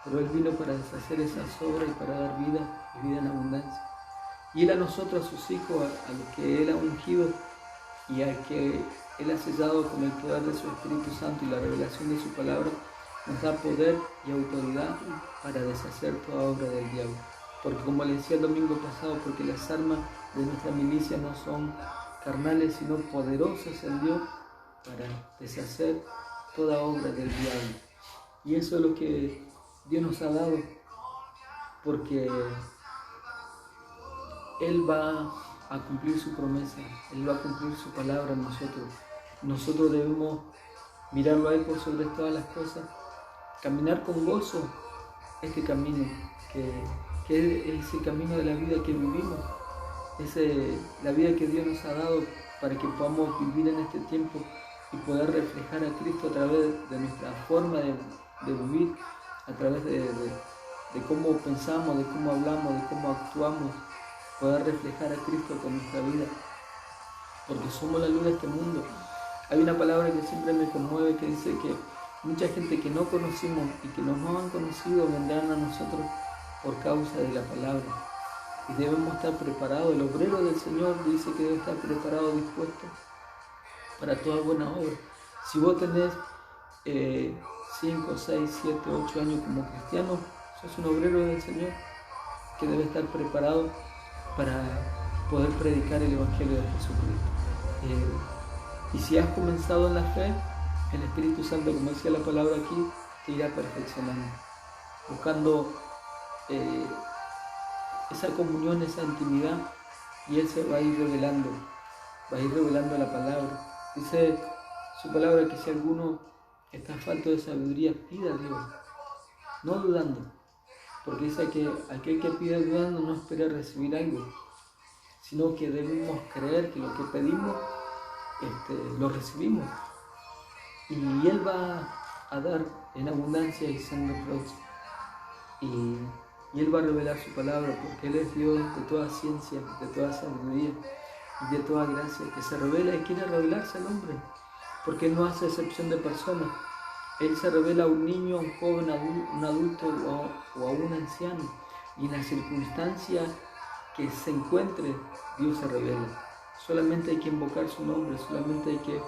Pero él vino para deshacer esas obras y para dar vida y vida en abundancia. Y él a nosotros, a sus hijos, a los que él ha ungido y a que él ha sellado con el poder de su Espíritu Santo y la revelación de su palabra, nos da poder y autoridad para deshacer toda obra del diablo. Porque como le decía el domingo pasado, porque las armas de nuestra milicia no son carnales, sino poderosas en Dios para deshacer toda obra del diablo. Y eso es lo que Dios nos ha dado, porque Él va a cumplir su promesa, Él va a cumplir su palabra en nosotros. Nosotros debemos mirarlo a Él por sobre todas las cosas, caminar con gozo este camino, que es ese camino de la vida que vivimos, es la vida que Dios nos ha dado para que podamos vivir en este tiempo y poder reflejar a Cristo a través de nuestra forma de vivir, a través de cómo pensamos, de cómo hablamos, de cómo actuamos, poder reflejar a Cristo con nuestra vida, porque somos la luz de este mundo. Hay una palabra que siempre me conmueve que dice que mucha gente que no conocimos y que no nos han conocido vendrán a nosotros por causa de la palabra. Y debemos estar preparados. El obrero del Señor dice que debe estar preparado, dispuesto para toda buena obra. Si vos tenés 5, 6, 7, 8 años como cristiano, sos un obrero del Señor que debe estar preparado para poder predicar el Evangelio de Jesucristo. Y si has comenzado en la fe, el Espíritu Santo, como decía la palabra aquí, te irá perfeccionando, buscando esa comunión, esa intimidad, y Él se va a ir revelando la palabra. Dice su palabra que si alguno está falto de sabiduría, pida a Dios, no dudando, porque dice que aquel que pide dudando no espera recibir algo, sino que debemos creer que lo que pedimos lo recibimos, y Él va a dar en abundancia y sin reproche, y Él va a revelar su palabra, porque Él es Dios de toda ciencia, de toda sabiduría y de toda gracia, que se revela y quiere revelarse al hombre, porque Él no hace excepción de personas. Él se revela a un niño, a un joven, a un adulto o a un anciano, y en la circunstancia que se encuentre, Dios se revela. Solamente hay que invocar su nombre, solamente hay que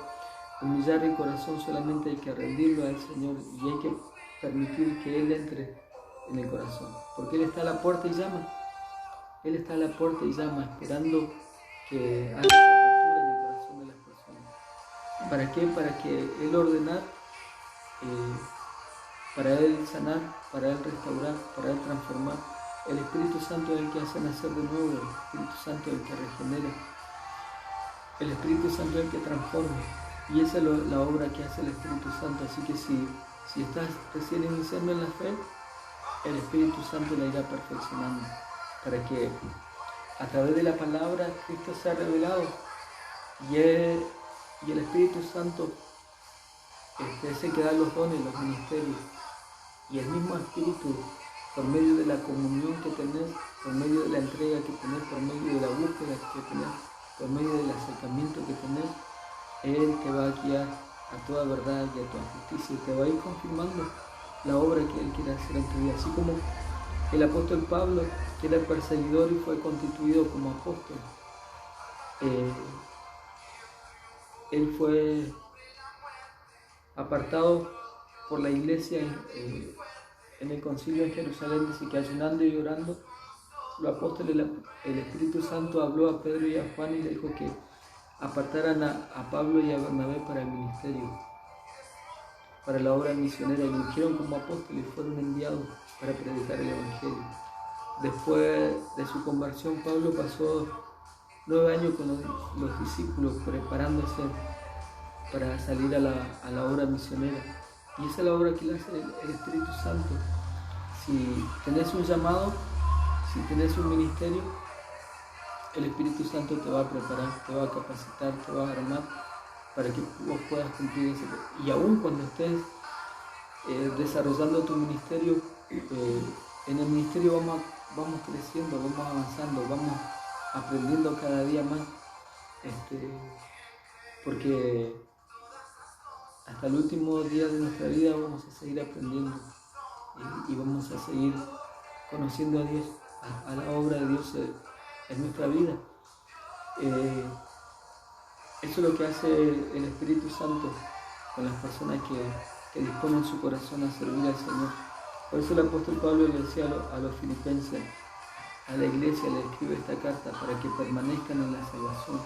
humillar el corazón, solamente hay que rendirlo al Señor, y hay que permitir que Él entre en el corazón, porque Él está a la puerta y llama. Él está a la puerta y llama, esperando que haya esa apertura en el corazón de las personas. ¿Para qué? Para que Él ordenar, para Él sanar, para Él restaurar, para Él transformar. El Espíritu Santo es el que hace nacer de nuevo, el Espíritu Santo es el que regenera, el Espíritu Santo es el que transforma, y esa es la obra que hace el Espíritu Santo. Así que si estás recién iniciando en la fe, el Espíritu Santo la irá perfeccionando para que a través de la palabra Cristo se ha revelado y el Espíritu Santo es el que da los dones, los ministerios, y el mismo Espíritu, por medio de la comunión que tenés, por medio de la entrega que tenés, por medio de la búsqueda que tenés, por medio del acercamiento que tenés, Él te va a guiar a toda verdad y a toda justicia y te va a ir confirmando la obra que Él quiere hacer en tu vida. Así como el apóstol Pablo, que era perseguidor y fue constituido como apóstol, él fue apartado por la iglesia en el concilio en Jerusalén. Dice que ayunando y orando, los apóstoles, el Espíritu Santo habló a Pedro y a Juan y le dijo que apartaran a Pablo y a Bernabé para el ministerio, para la obra misionera, y lo ungieron como apóstoles y fueron enviados para predicar el Evangelio. Después de su conversión, Pablo pasó 9 años con los discípulos preparándose para salir a la obra misionera. Y esa es la obra que le hace el Espíritu Santo. Si tenés un llamado, si tenés un ministerio, el Espíritu Santo te va a preparar, te va a capacitar, te va a armar para que vos puedas cumplir ese. Y aún cuando estés desarrollando tu ministerio, en el ministerio vamos creciendo, vamos avanzando, vamos aprendiendo cada día más, porque hasta el último día de nuestra vida vamos a seguir aprendiendo y vamos a seguir conociendo a Dios, a la obra de Dios en nuestra vida. Eso es lo que hace el Espíritu Santo con las personas que disponen su corazón a servir al Señor. Por eso el apóstol Pablo le decía a los filipenses, a la iglesia le escribe esta carta para que permanezcan en la salvación,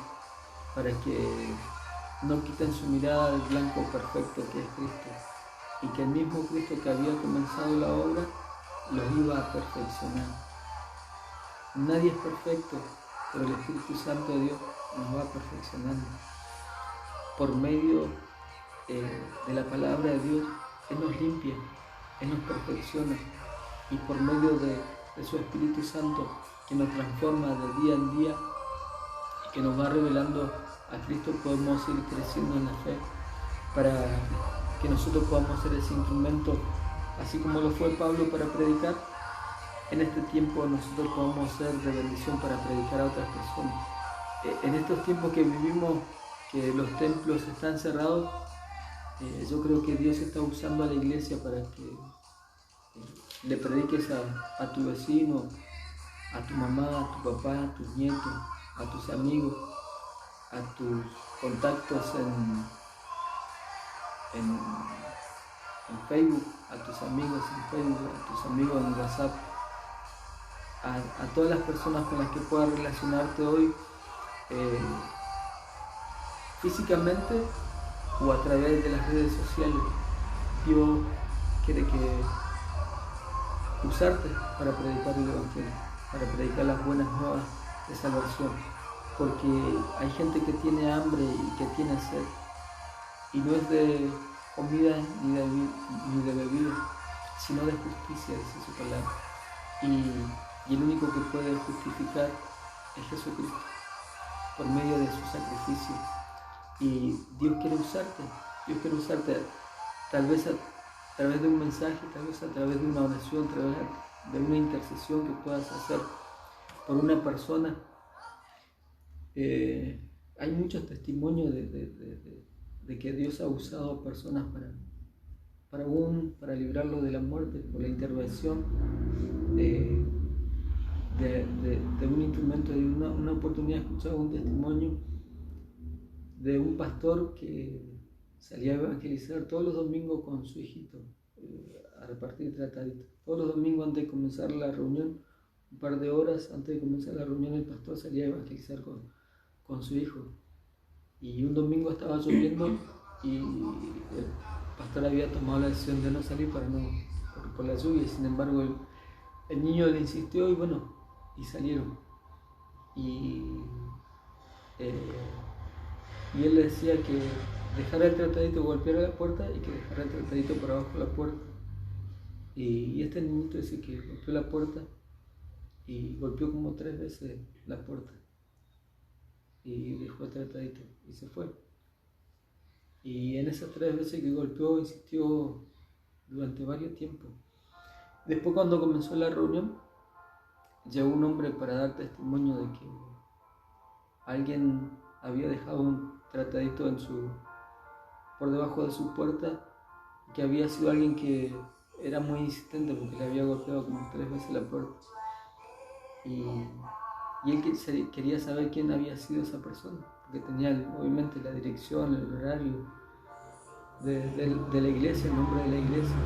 para que no quiten su mirada del blanco perfecto que es Cristo, y que el mismo Cristo que había comenzado la obra los iba a perfeccionar. Nadie es perfecto, pero el Espíritu Santo de Dios nos va perfeccionando. Por medio de la palabra de Dios, Él nos limpia, Él nos perfecciona, y por medio de su Espíritu Santo, que nos transforma de día en día y que nos va revelando a Cristo, podemos ir creciendo en la fe para que nosotros podamos ser ese instrumento, así como lo fue Pablo para predicar. En este tiempo nosotros podemos ser de bendición para predicar a otras personas. En estos tiempos que vivimos, que los templos están cerrados, yo creo que Dios está usando a la iglesia para que le prediques a tu vecino, a tu mamá, a tu papá, a tus nietos, a tus amigos, a tus contactos en Facebook, a tus amigos en Facebook, a tus amigos en WhatsApp, a todas las personas con las que puedas relacionarte hoy, físicamente o a través de las redes sociales. Dios quiere usarte para predicar el Evangelio, para predicar las buenas nuevas de salvación, porque hay gente que tiene hambre y que tiene sed, y no es de comida ni de bebida, sino de justicia, dice su palabra, y el único que puede justificar es Jesucristo, por medio de su sacrificio. Y Dios quiere usarte, tal vez a través de un mensaje, tal vez a través de una oración, a través de una intercesión que puedas hacer por una persona. Hay muchos testimonios de que Dios ha usado a personas para librarlos de la muerte, por la intervención de un instrumento. De una oportunidad escuchaba un testimonio de un pastor que salía a evangelizar todos los domingos con su hijito, a repartir trataditos. Todos los domingos antes de comenzar la reunión, un par de horas antes de comenzar la reunión, el pastor salía a evangelizar con su hijo. Y un domingo estaba lloviendo y el pastor había tomado la decisión de no salir por la lluvia. Sin embargo, el niño le insistió y salieron. Y él le decía que dejara el tratadito, golpeara la puerta y que dejara el tratadito por abajo de la puerta. Y este niñito dice que golpeó la puerta y golpeó como 3 veces la puerta y dejó el tratadito y se fue. Y en esas 3 veces que golpeó, insistió durante varios tiempos. Después, cuando comenzó la reunión, llegó un hombre para dar testimonio de que alguien había dejado un tratadito por debajo de su puerta, que había sido alguien que era muy insistente porque le había golpeado como 3 veces la puerta. Y él quería saber quién había sido esa persona, porque tenía obviamente la dirección, el horario de la iglesia, el nombre de la iglesia.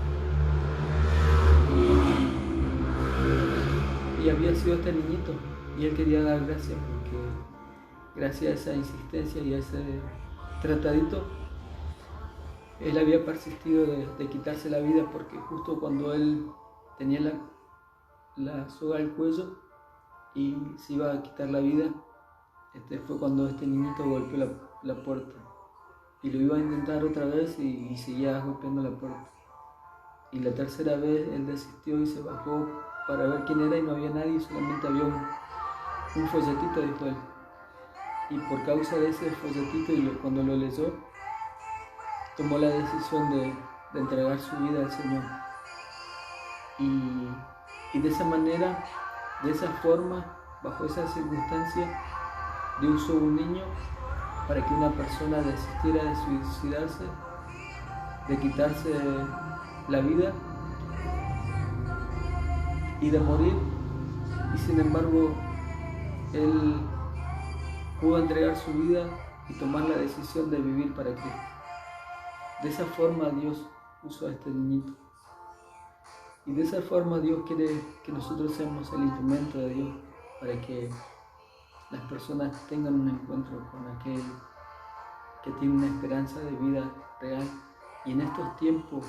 Y había sido este niñito, y él quería dar gracias porque gracias a esa insistencia y a ese tratadito, él había persistido de quitarse la vida, porque justo cuando él tenía la soga al cuello y se iba a quitar la vida, fue cuando este niñito golpeó la puerta y lo iba a intentar otra vez y seguía golpeando la puerta. Y la tercera vez él desistió y se bajó para ver quién era y no había nadie, solamente había un folletito, dijo él. Y por causa de ese folletito y cuando lo leyó, tomó la decisión de entregar su vida al Señor. Y de esa manera, de esa forma, bajo esa circunstancia, Dios usó un niño para que una persona desistiera de suicidarse, de quitarse la vida y de morir, y sin embargo él pudo entregar su vida y tomar la decisión de vivir para Cristo. De esa forma Dios usó a este niñito, y de esa forma Dios quiere que nosotros seamos el instrumento de Dios para que las personas tengan un encuentro con aquel que tiene una esperanza de vida real. Y en estos tiempos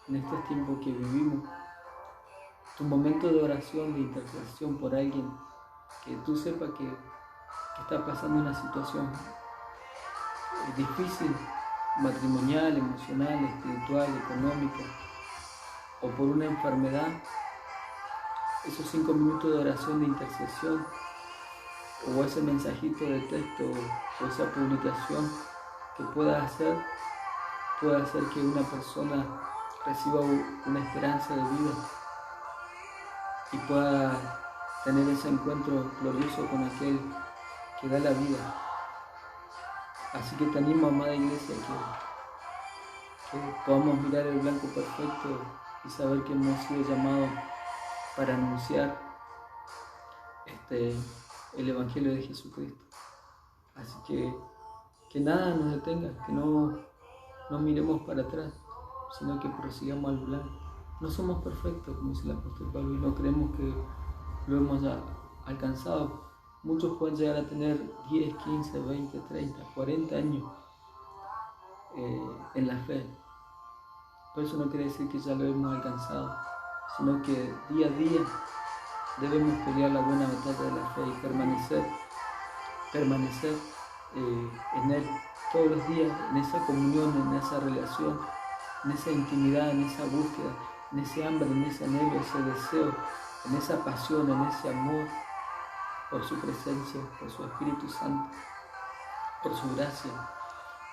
que vivimos, tu momento de oración, de intercesión por alguien que tú sepas que está pasando una situación difícil, matrimonial, emocional, espiritual, económica, o por una enfermedad, esos 5 minutos de oración, de intercesión, o ese mensajito de texto, o esa publicación que pueda hacer que una persona reciba una esperanza de vida y pueda tener ese encuentro glorioso con aquel que da la vida. Así que te animo, amada iglesia, que podamos mirar el blanco perfecto y saber que hemos sido llamados para anunciar el Evangelio de Jesucristo. Así que nada nos detenga, que no miremos para atrás, sino que prosigamos al blanco. No somos perfectos, como dice el apóstol Pablo, y no creemos que lo hemos ya alcanzado. Muchos pueden llegar a tener 10, 15, 20, 30, 40 años en la fe. Pero eso no quiere decir que ya lo hemos alcanzado, sino que día a día debemos pelear la buena batalla de la fe y permanecer en Él todos los días, en esa comunión, en esa relación, en esa intimidad, en esa búsqueda, en ese hambre, en ese anhelo, ese deseo, en esa pasión, en ese amor por su presencia, por su Espíritu Santo, por su gracia,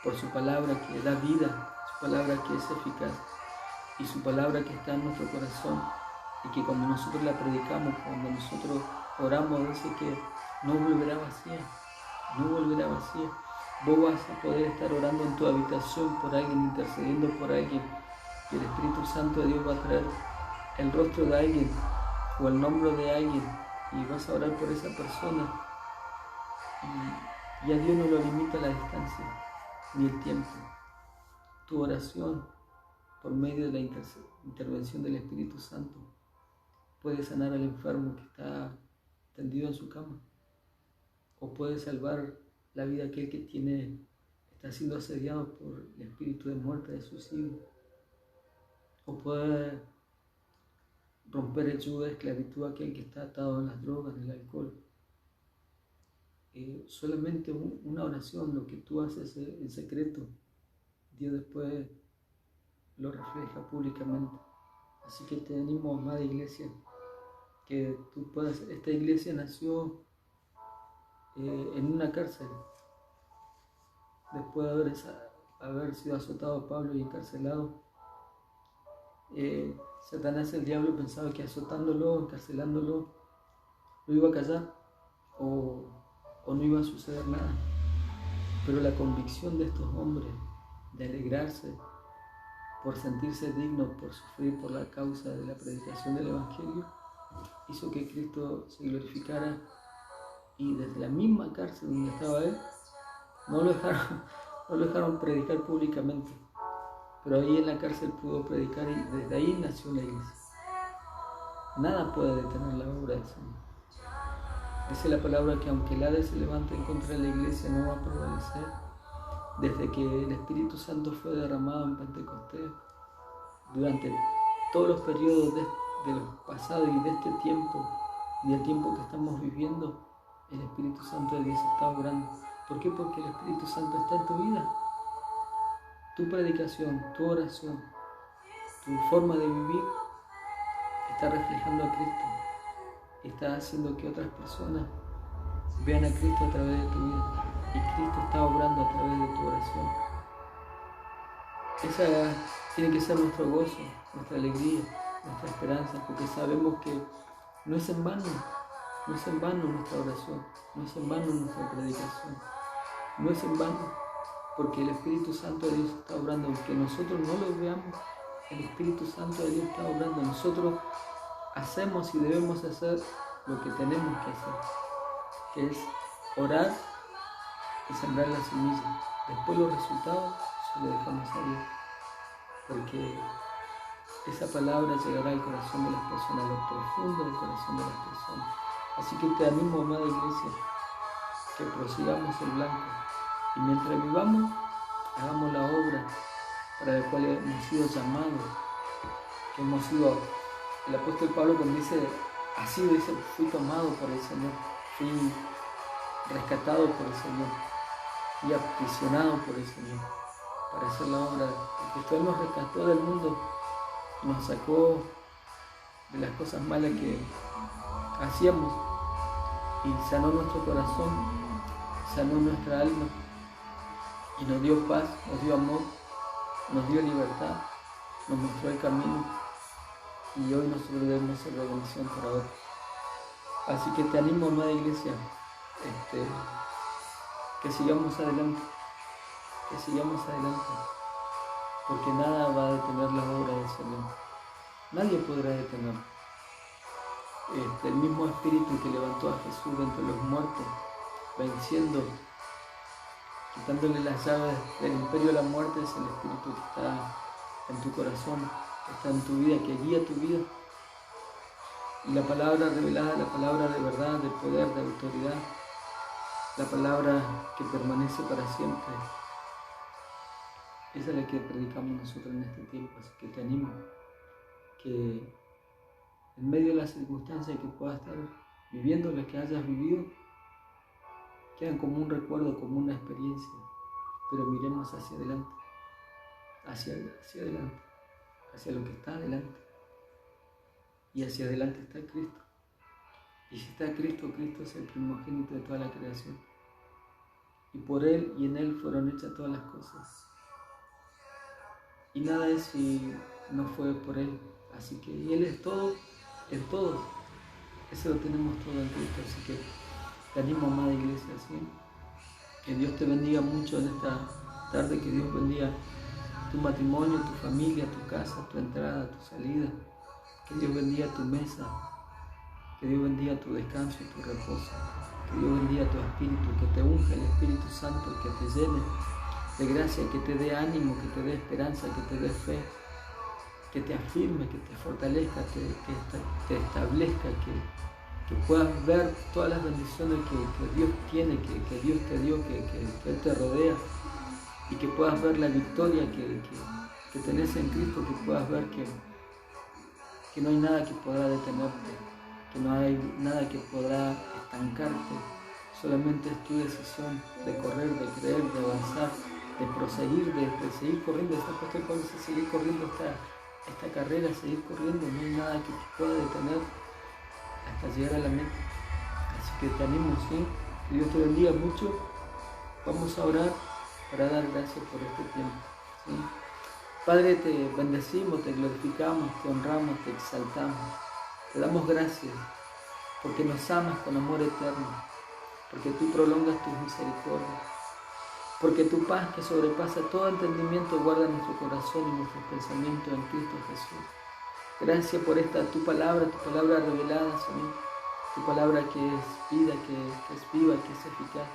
por su palabra que da vida, su palabra que es eficaz y su palabra que está en nuestro corazón, y que cuando nosotros la predicamos, cuando nosotros oramos, dice que no volverá vacía, no volverá vacía. Vos vas a poder estar orando en tu habitación por alguien, intercediendo por alguien, y el Espíritu Santo de Dios va a traer el rostro de alguien o el nombre de alguien, y vas a orar por esa persona, y a Dios no lo limita la distancia ni el tiempo. Tu oración, por medio de la intervención del Espíritu Santo, puede sanar al enfermo que está tendido en su cama, o puede salvar la vida de aquel que está siendo asediado por el espíritu de muerte, de suicidio, o puede romper el yugo de esclavitud a aquel que está atado en las drogas, en el alcohol. Solamente una oración, lo que tú haces en secreto, Dios después lo refleja públicamente. Así que te animo, amada iglesia, que tú puedas... Esta iglesia nació en una cárcel, después de haber sido azotado Pablo y encarcelado. Satanás, el diablo, pensaba que azotándolo, encarcelándolo, lo iba a callar o no iba a suceder nada. Pero la convicción de estos hombres de alegrarse por sentirse dignos, por sufrir por la causa de la predicación del Evangelio, hizo que Cristo se glorificara, y desde la misma cárcel donde estaba él, no lo dejaron predicar públicamente, pero ahí en la cárcel pudo predicar, y desde ahí nació la iglesia. Nada puede detener la obra del Señor. Dice la palabra que aunque el Hades se levante en contra de la iglesia, no va a prevalecer. Desde que el Espíritu Santo fue derramado en Pentecostés, durante todos los periodos de los pasados y de este tiempo, y el tiempo que estamos viviendo, el Espíritu Santo de Dios está obrando. ¿Por qué? Porque el Espíritu Santo está en tu vida. Tu predicación, tu oración, tu forma de vivir está reflejando a Cristo. Está haciendo que otras personas vean a Cristo a través de tu vida. Y Cristo está obrando a través de tu oración. Esa tiene que ser nuestro gozo, nuestra alegría, nuestra esperanza, porque sabemos que no es en vano. No es en vano nuestra oración, no es en vano nuestra predicación, no es en vano, porque el Espíritu Santo de Dios está obrando. Aunque nosotros no lo veamos, el Espíritu Santo de Dios está obrando. Nosotros hacemos y debemos hacer lo que tenemos que hacer, que es orar y sembrar la semilla. Después los resultados se los dejamos a Dios, porque esa palabra llegará al corazón de las personas, a lo profundo del corazón de las personas. Así que te animo, amada iglesia, que prosigamos el blanco, y mientras vivamos, hagamos la obra para la cual hemos sido llamados, que hemos sido... El apóstol Pablo, cuando dice, así dice, fui tomado por el Señor, fui rescatado por el Señor, fui aprisionado por el Señor, para hacer la obra de Cristo. Él nos rescató del mundo, nos sacó de las cosas malas que hacíamos, y sanó nuestro corazón, sanó nuestra alma, y nos dio paz, nos dio amor, nos dio libertad, nos mostró el camino, y hoy nosotros debemos ser la bendición para otros. Así que te animo, amada iglesia, que sigamos adelante, porque nada va a detener la obra del Señor, nadie podrá detenerlo. El mismo Espíritu que levantó a Jesús de entre los muertos, venciendo, quitándole las llaves del imperio de la muerte, es el Espíritu que está en tu corazón, que está en tu vida, que guía tu vida. Y la palabra revelada, la palabra de verdad, de poder, de autoridad, la palabra que permanece para siempre, esa es la que predicamos nosotros en este tiempo. Así que te animo que en medio de las circunstancias que puedas estar viviendo, las que hayas vivido, quedan como un recuerdo, como una experiencia, pero miremos hacia adelante, hacia adelante, hacia lo que está adelante. Y hacia adelante está Cristo. Y si está Cristo, Cristo es el primogénito de toda la creación. Y por Él y en Él fueron hechas todas las cosas. Y nada es si no fue por Él. Así que y Él es todo en todos. Eso lo tenemos todo en Cristo. Así que te animo, amada iglesia, ¿sí? Que Dios te bendiga mucho en esta tarde. Que Dios bendiga tu matrimonio, tu familia, tu casa, tu entrada, tu salida. Que Dios bendiga tu mesa, que Dios bendiga tu descanso y tu reposo, que Dios bendiga tu espíritu, que te unja el Espíritu Santo, que te llene de gracia, que te dé ánimo, que te dé esperanza, que te dé fe, que te afirme, que te fortalezca, que te establezca, que puedas ver todas las bendiciones que Dios tiene, que Dios te dio, que Él te rodea, y que puedas ver la victoria que tenés en Cristo, que puedas ver que no hay nada que podrá detenerte, que no hay nada que podrá estancarte, solamente es tu decisión de correr, de creer, de avanzar, de proseguir, de seguir corriendo. Este apóstol Pablo dice seguir corriendo esta carrera, seguir corriendo, no hay nada que te pueda detener, hasta llegar a la meta. Así que te animo, ¿sí? Que Dios te bendiga mucho. Vamos a orar para dar gracias por este tiempo, ¿sí? Padre, te bendecimos, te glorificamos, te honramos, te exaltamos. Te damos gracias porque nos amas con amor eterno, porque tú prolongas tus misericordias, porque tu paz que sobrepasa todo entendimiento guarda nuestro corazón y nuestros pensamientos en Cristo Jesús. Gracias por esta tu palabra revelada, Señor, tu palabra que es vida, que es viva, que es eficaz.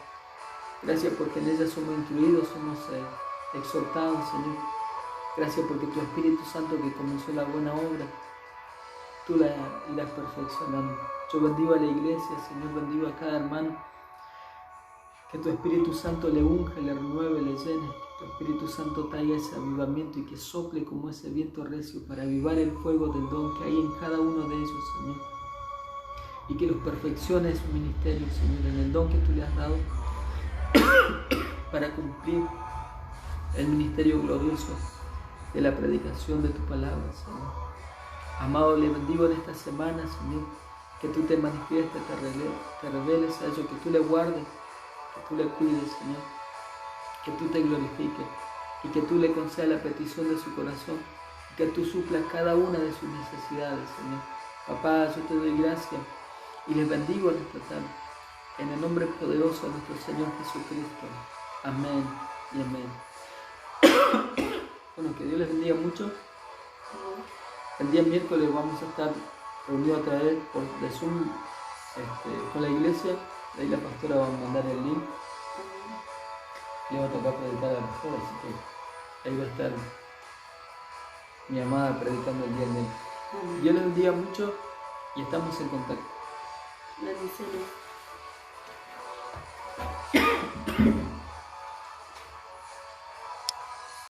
Gracias porque en ella somos instruidos, somos exhortados, Señor. Gracias porque tu Espíritu Santo que comenzó la buena obra, tú la irás perfeccionando. Yo bendigo a la iglesia, Señor, bendigo a cada hermano. Que tu Espíritu Santo le unja, le renueve, le llene. Que tu Espíritu Santo traiga ese avivamiento y que sople como ese viento recio para avivar el fuego del don que hay en cada uno de ellos, Señor. Y que los perfeccione su ministerio, Señor, en el don que tú le has dado para cumplir el ministerio glorioso de la predicación de tu palabra, Señor. Amado, le bendigo en esta semana, Señor, que tú te manifiestes, te reveles a ellos, que tú le guardes, que tú le cuides, Señor, que tú te glorifiques y que tú le concedas la petición de su corazón y que tú suplas cada una de sus necesidades, Señor. Papá, yo te doy gracias y les bendigo en esta tarde, en el nombre poderoso de nuestro Señor Jesucristo. Amén y amén. Bueno, que Dios les bendiga mucho. El día miércoles vamos a estar reunidos otra vez de Zoom con la iglesia. De ahí la pastora va a mandar el link. Le va a tocar predicar a la pastora, así que ahí va a estar mi amada predicando el día miércoles. Dios les bendiga mucho y estamos en contacto. Bendiciones.